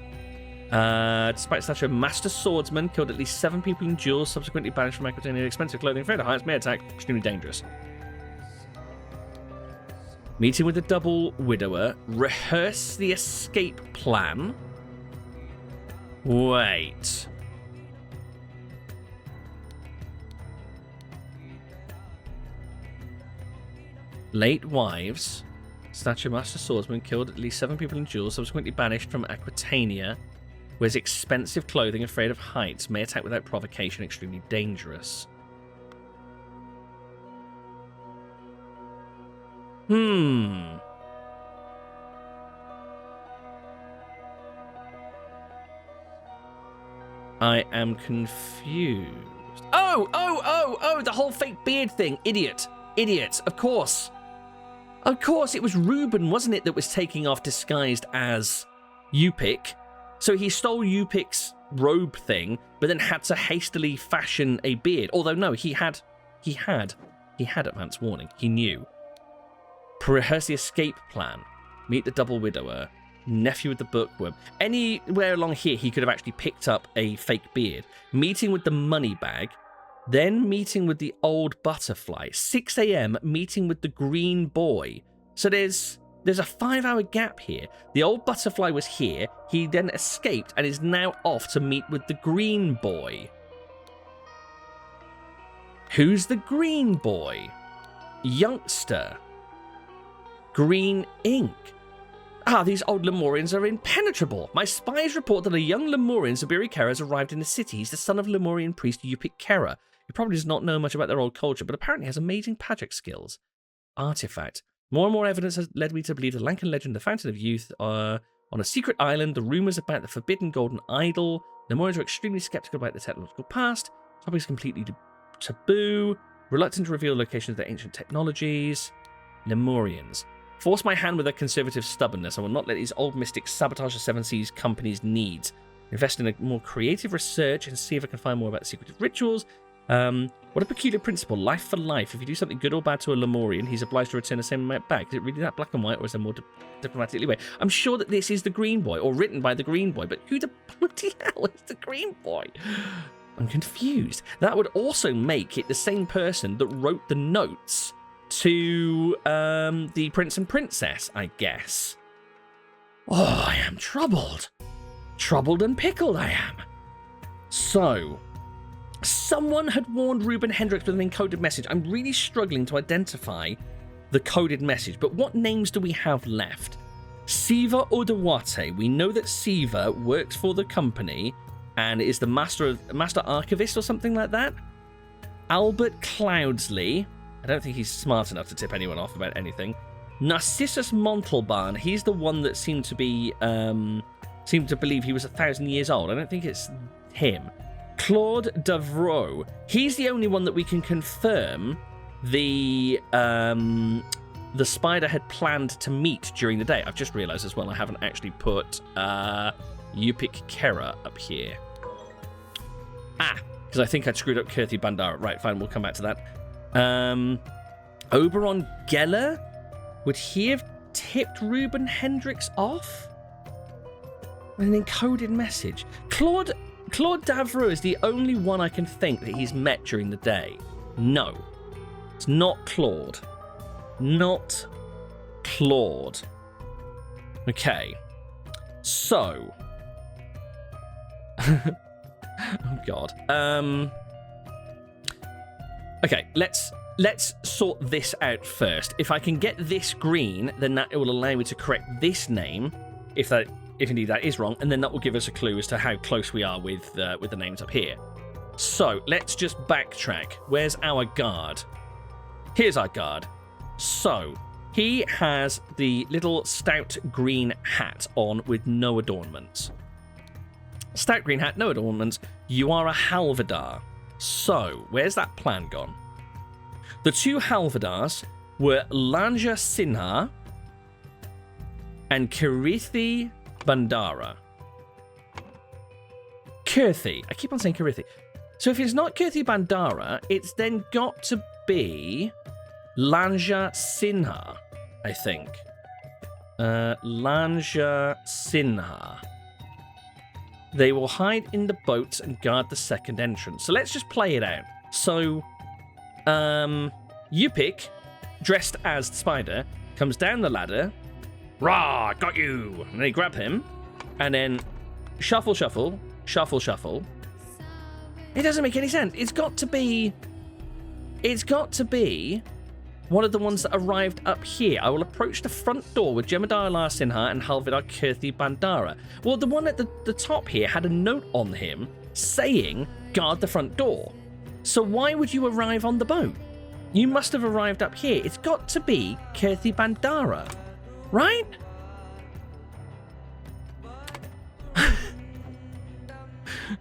A: Despite such a master swordsman, killed at least 7 people in duels, subsequently banished from Aquitania. Expensive clothing, afraid of heights, may attack, extremely dangerous. Meeting with the double widower. Rehearse the escape plan. Wait. Late wives. Statue master swordsman killed at least 7 people in duels, subsequently banished from Aquitania. Wears expensive clothing, afraid of heights, may attack without provocation, extremely dangerous. I am confused. Oh, the whole fake beard thing. Idiot. Of course. Of course, it was Reuben, wasn't it, that was taking off disguised as Upic. So he stole Upic's robe thing, but then had to hastily fashion a beard. Although, no, he had advance warning. He knew. Rehearse the escape plan. Meet the double widower. Nephew of the bookworm. Anywhere along here, he could have actually picked up a fake beard. Meeting with the money bag. Then meeting with the old butterfly. 6 a.m. meeting with the green boy. So there's a 5-hour gap here. The old butterfly was here. He then escaped and is now off to meet with the green boy. Who's the green boy? Youngster. Green ink. These old Lemurians are impenetrable. My spies report that a young Lemurian, Zabiri Kera, has arrived in the city. He's the son of Lemurian priest Upic Kera. He probably does not know much about their old culture, but apparently has amazing magic skills. Artifact. More and more evidence has led me to believe the Lankan legend, the Fountain of Youth, on a secret island, the rumors about the forbidden golden idol. Lemurians are extremely skeptical about the technological past. The topic is completely taboo. Reluctant to reveal locations of their ancient technologies. Lemurians. Force my hand with their conservative stubbornness. I will not let these old mystics sabotage the Seven Seas company's needs. Invest in a more creative research and see if I can find more about the secretive rituals. What a peculiar principle. Life for life. If you do something good or bad to a Lemurian, he's obliged to return the same amount back. Is it really that black and white, or is there more diplomatic leeway? I'm sure that this is the Green Boy, or written by the Green Boy, but who the bloody hell is the Green Boy? I'm confused. That would also make it the same person that wrote the notes to the Prince and Princess, I guess. Oh, I am troubled. Troubled and pickled I am. So, someone had warned Reuben Hendricks with an encoded message. I'm really struggling to identify the coded message, but what names do we have left? Siva Odawate. We know that Siva works for the company and is the master archivist or something like that. Albert Cloudsley. I don't think he's smart enough to tip anyone off about anything. Narcissus Montalban, he's the one that seemed to believe he was 1,000 years old. I don't think it's him. Claude Davreau, he's the only one that we can confirm the spider had planned to meet during the day. I've just realized as well I haven't actually put Yupik Kera up here. Because I think I'd screwed up Kirthi Bandara. Right, fine, we'll come back to that. Oberon Geller? Would he have tipped Ruben Hendricks off? An encoded message. Claude Davreau is the only one I can think that he's met during the day. No. It's not Claude. Not Claude. Okay. So. Oh, God. Okay, let's sort this out first. If I can get this green, then that will allow me to correct this name, if indeed that is wrong, and then that will give us a clue as to how close we are with the names up here. So let's just backtrack. Where's our guard? Here's our guard. So he has the little stout green hat on with no adornments. Stout green hat, no adornments. You are a Halvadar. So where's that plan gone? The two Halvadars were Lanja Sinha and Kirithi Bandara. Kirthi. I keep on saying Kirithi. So if it's not Kirthi Bandara, it's then got to be Lanja Sinha, I think. Lanja Sinha. They will hide in the boats and guard the second entrance. So let's just play it out. So, Yupik, dressed as the spider, comes down the ladder. Rah, got you! And they grab him. And then shuffle, shuffle, shuffle, shuffle. It doesn't make any sense. It's got to be one of the ones that arrived up here. I will approach the front door with Jemadar Lar Sinha and Halvidar Kirthi Bandara. Well, the one at the top here had a note on him saying, guard the front door. So why would you arrive on the boat? You must have arrived up here. It's got to be Kirthi Bandara, right?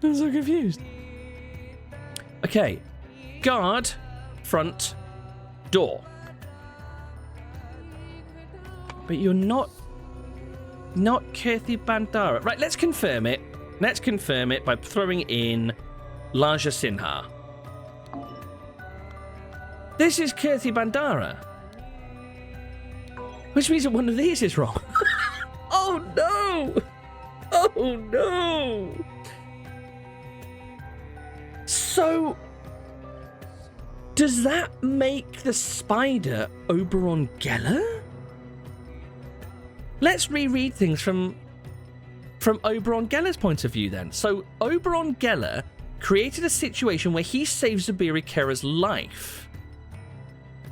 A: I'm so confused. Okay, guard front door. But you're not Kirthi Bandara. Right, let's confirm it. Let's confirm it by throwing in Laja Sinha. This is Kirthi Bandara. Which means that one of these is wrong. Oh no! Oh no! So, does that make the spider Oberon Geller? Let's reread things from Oberon Geller's point of view then. So, Oberon Geller created a situation where he saves Zubiri Kera's life.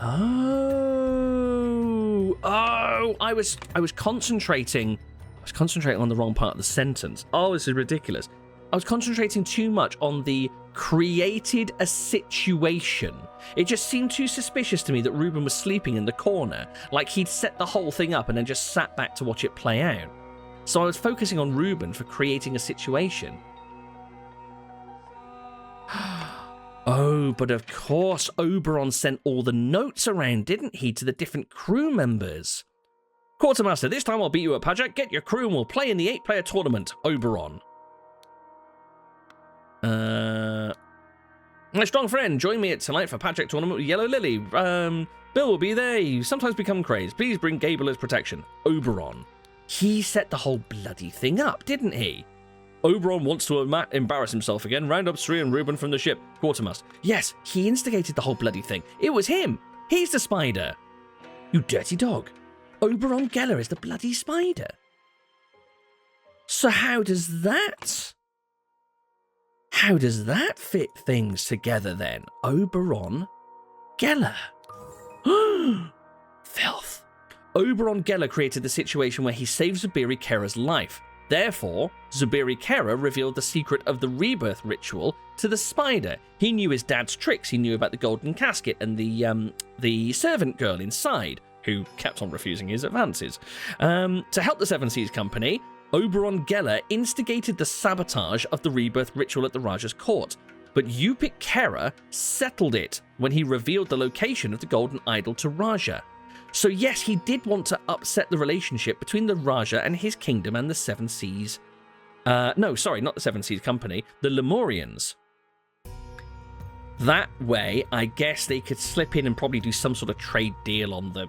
A: Oh, I was concentrating on the wrong part of the sentence. Oh, this is ridiculous. I was concentrating too much on the created a situation. It just seemed too suspicious to me that Ruben was sleeping in the corner, like he'd set the whole thing up and then just sat back to watch it play out. So I was focusing on Ruben for creating a situation. Oh, but of course Oberon sent all the notes around, didn't he, to the different crew members? Quartermaster, this time I'll beat you at Pajak. Get your crew and we'll play in the 8-player tournament. Oberon. My strong friend, join me tonight for Pajak tournament with Yellow Lily. Bill will be there. You sometimes become crazed. Please bring Gable as protection. Oberon. He set the whole bloody thing up, didn't he? Oberon wants to embarrass himself again. Round up Sri and Ruben from the ship. Quartermaster. Yes, he instigated the whole bloody thing. It was him. He's the spider. You dirty dog. Oberon Geller is the bloody spider. So how does that fit things together then? Oberon Geller. Filth. Oberon Geller created the situation where he saved Zubiri Kera's life. Therefore, Zubiri Kera revealed the secret of the rebirth ritual to the spider. He knew his dad's tricks. He knew about the golden casket and the servant girl inside. who kept on refusing his advances. To help the Seven Seas Company, Oberon Geller instigated the sabotage of the rebirth ritual at the Raja's court, but Yupik Kera settled it when he revealed the location of the golden idol to Raja. So yes, he did want to upset the relationship between the Raja and his kingdom and the Seven Seas. No, sorry, not the Seven Seas Company, the Lemurians. That way, I guess they could slip in and probably do some sort of trade deal on the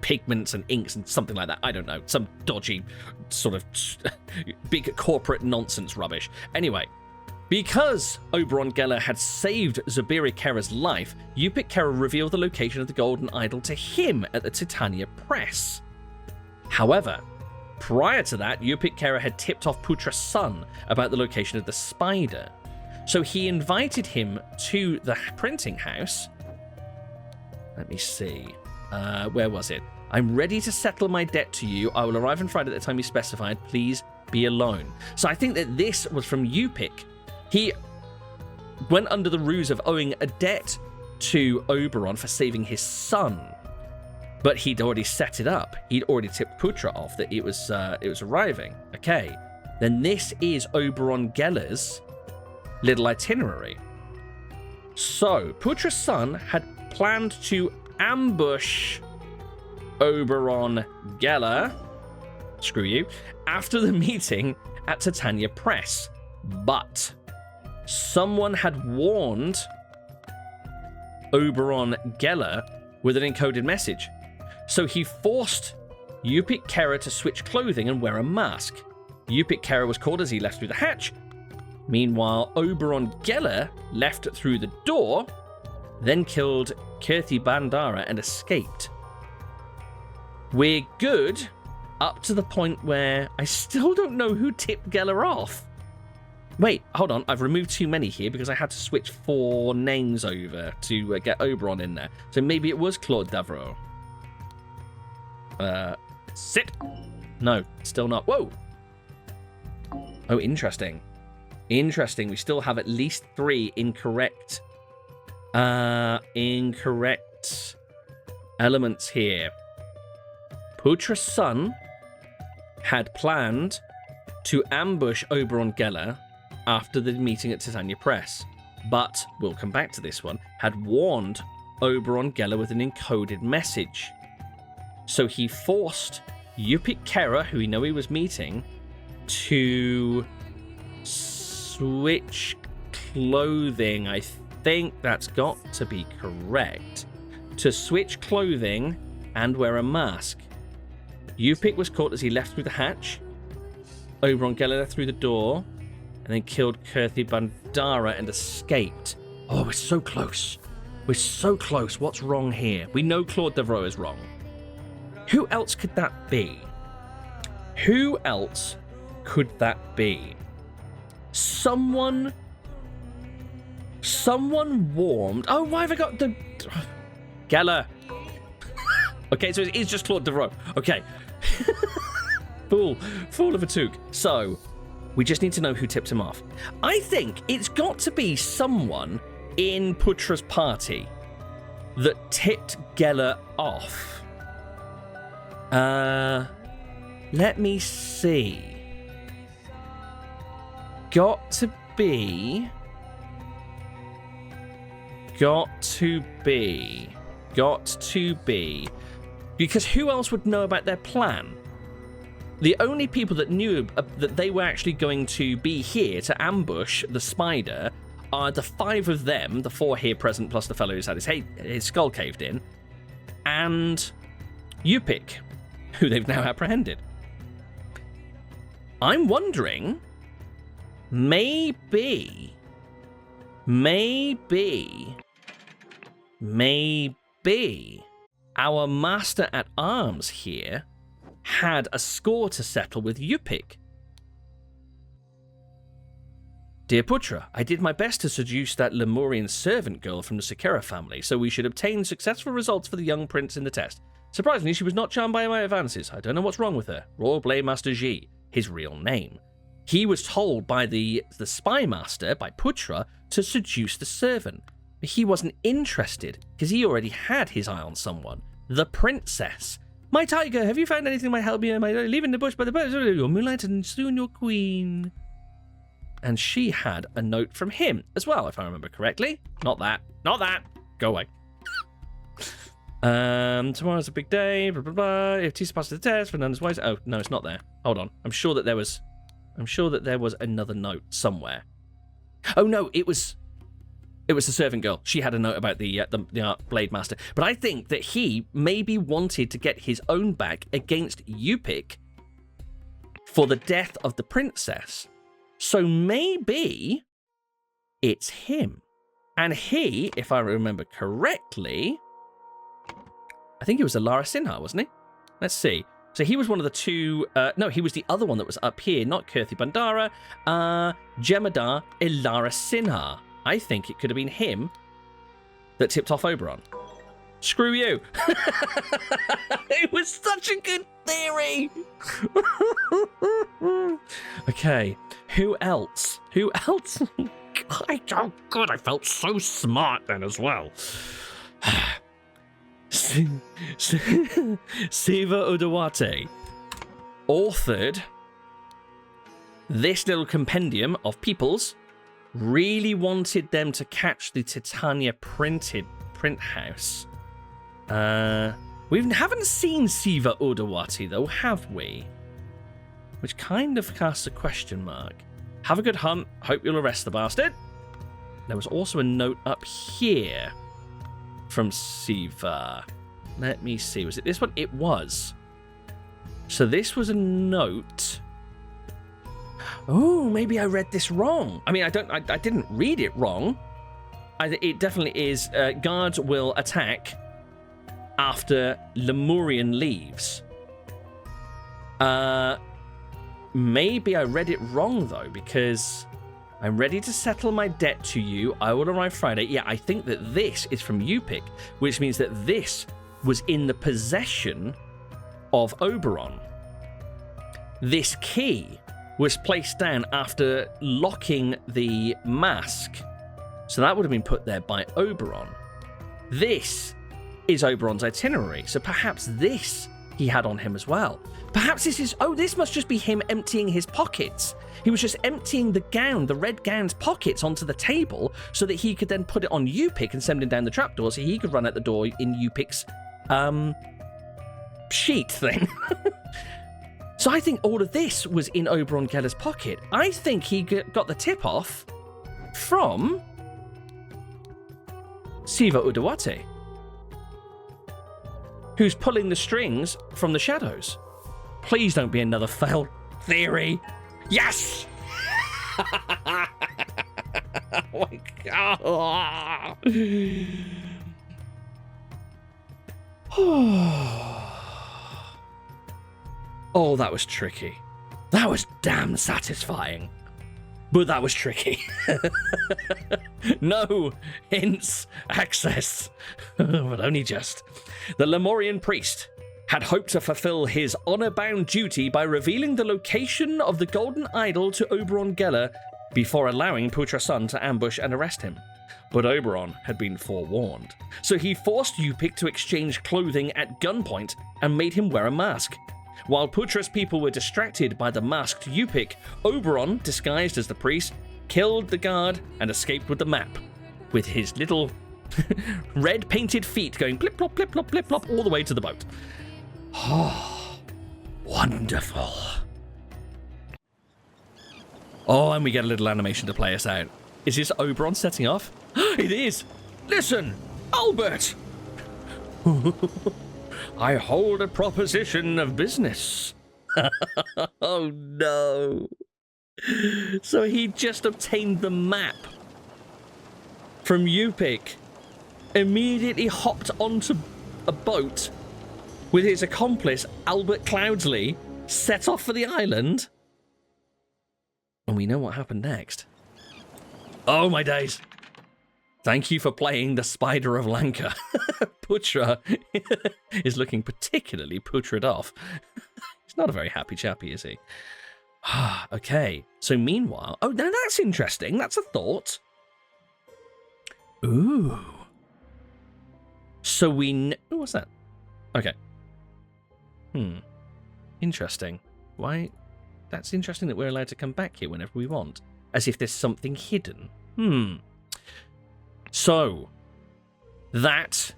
A: pigments and inks and something like that. I don't know. Some dodgy sort of big corporate nonsense rubbish. Anyway, because Oberon Geller had saved Zubiri Kera's life, Yupik Kera revealed the location of the golden idol to him at the Titania Press. However, prior to that, Yupik Kera had tipped off Putra's son about the location of the spider. So he invited him to the printing house. Let me see. Where was it? I'm ready to settle my debt to you. I will arrive on Friday at the time you specified. Please be alone. So I think that this was from Yupik. He went under the ruse of owing a debt to Oberon for saving his son. But he'd already set it up. He'd already tipped Putra off that it was arriving. Okay. Then this is Oberon Geller's little itinerary. So, Putra's son had planned to ambush Oberon Geller, screw you, after the meeting at Titania Press. But someone had warned Oberon Geller with an encoded message. So he forced Yupik Kera to switch clothing and wear a mask. Yupik Kera was caught as he left through the hatch. Meanwhile, Oberon Geller left through the door, then killed Kirthi Bandara and escaped. We're good up to the point where I still don't know who tipped Geller off. Wait, hold on. I've removed too many here because I had to switch 4 names over to get Oberon in there. So maybe it was Claude Davro. Sit. No, still not. Whoa. Oh, interesting. Interesting. We still have at least 3 incorrect elements here. Putra's son had planned to ambush Oberon Geller after the meeting at Titania Press, but we'll come back to this one, had warned Oberon Geller with an encoded message. So he forced Yupik Kera, who we know he was meeting, to switch clothing. I think that's got to be correct. To switch clothing and wear a mask. Yupik was caught as he left through the hatch. Oberon Geller left through the door and then killed Kirthi Bandara and escaped. Oh, we're so close. We're so close. What's wrong here? We know Claude Davro is wrong. Who else could that be? Who else could that be? Someone warmed. Oh, why have I got the Geller? Okay, so it is just Claude Davro. Okay. Fool of a toque. So, we just need to know who tipped him off. I think it's got to be someone in Putra's party that tipped Geller off. Let me see. Got to be. Because who else would know about their plan? The only people that knew that they were actually going to be here to ambush the spider are the 5 of them, the 4 here present plus the fellow who's had his skull caved in, and Yupik, who they've now apprehended. I'm wondering, maybe our master at arms here had a score to settle with Yupik. Dear Putra, I did my best to seduce that Lemurian servant girl from the Sakura family, so we should obtain successful results for the young prince in the test. Surprisingly, she was not charmed by my advances. I don't know what's wrong with her. Royal Blade Master Ji, his real name. He was told by the spy master, by Putra, to seduce the servant. But he wasn't interested because he already had his eye on someone. The princess. My tiger, have you found anything that might help me? Am I leaving the bush by the birds? Your moonlight and soon your queen. And she had a note from him as well, if I remember correctly. Not that. Not that. Go away. Tomorrow's a big day. Blah, blah, blah. If Tisa passes the test, for none is wise. Oh, no, it's not there. Hold on. I'm sure that there was another note somewhere. Oh, no, it was the servant girl. She had a note about the Blade Master. But I think that he maybe wanted to get his own back against Yupik for the death of the princess. So maybe it's him. And he, if I remember correctly, I think it was Alara Sinha, wasn't he? Let's see. So he was one of the two... no, he was the other one that was up here. Not Kirthi Bandara. Jemadar Ilara Sinha. I think it could have been him that tipped off Oberon. Screw you. It was such a good theory. Okay. Who else? Who else? Oh, God, I felt so smart then as well. Siva Udawate authored this little compendium of peoples, really wanted them to catch the Titania print house. We haven't seen Siva Udawati though, have we? Which kind of casts a question mark. Have a good hunt. Hope you'll arrest the bastard. There was also a note up here from Siva. Let me see. Was it this one? It was. So this was a note. Oh, maybe I read this wrong. I mean, I didn't read it wrong. It definitely is. Guards will attack after Lemurian leaves. Maybe I read it wrong, though, because I'm ready to settle my debt to you. I will arrive Friday. Yeah, I think that this is from Yupik, which means that this was in the possession of Oberon. This key was placed down after locking the mask. So that would have been put there by Oberon. This is Oberon's itinerary. So perhaps this he had on him as well. Perhaps this is... Oh, this must just be him emptying his pockets. He was just emptying the gown, the red gown's pockets onto the table so that he could then put it on Yupik and send him down the trapdoor so he could run out the door in Yupik's sheet thing. So I think all of this was in Oberon Geller's pocket. I think he got the tip off from Siva Udawate, who's pulling the strings from the shadows. Please don't be another failed theory. Yes! Oh my God. Oh, that was tricky. That was damn satisfying. But that was tricky. No hints access, but only just. The Lemurian priest had hoped to fulfill his honor-bound duty by revealing the location of the golden idol to Oberon Geller before allowing Putra Sun to ambush and arrest him. But Oberon had been forewarned, so he forced Yupik to exchange clothing at gunpoint and made him wear a mask. While Putra's people were distracted by the masked Yupik, Oberon, disguised as the priest, killed the guard and escaped with the map, with his little red painted feet going plip-plop, plip-plop, plip-plop all the way to the boat. Oh, wonderful. Oh, and we get a little animation to play us out. Is this Oberon setting off? It is! Listen, Albert! I hold a proposition of business. Oh no. So he just obtained the map from Yupik, immediately hopped onto a boat with his accomplice, Albert Cloudsley, set off for the island. And we know what happened next. Oh my days. Thank you for playing the Spider of Lanka. Putra is looking particularly putrid off. He's not a very happy chappy, is he? Okay, so meanwhile... Oh, now that's interesting. That's a thought. Ooh. So we what's that? Okay. Interesting. Why? That's interesting that we're allowed to come back here whenever we want. As if there's something hidden. So, that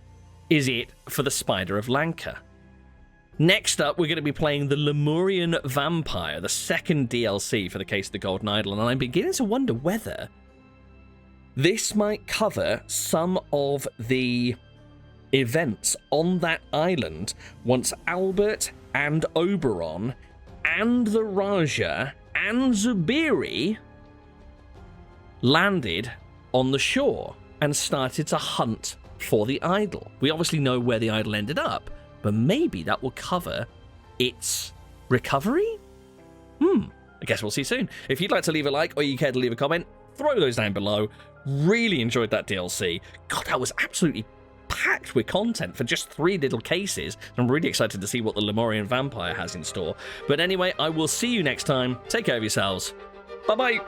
A: is it for the Spider of Lanka. Next up, we're going to be playing the Lemurian Vampire, the second DLC for the Case of the Golden Idol, and I'm beginning to wonder whether this might cover some of the events on that island once Albert and Oberon and the Raja and Zubiri landed on the shore and started to hunt for the idol. We obviously know where the idol ended up, but maybe that will cover its recovery? I guess we'll see soon. If you'd like to leave a like or you care to leave a comment, throw those down below. Really enjoyed that DLC. God, that was absolutely packed with content for just 3 little cases. I'm really excited to see what the Lemurian Vampire has in store. But anyway, I will see you next time. Take care of yourselves. Bye-bye.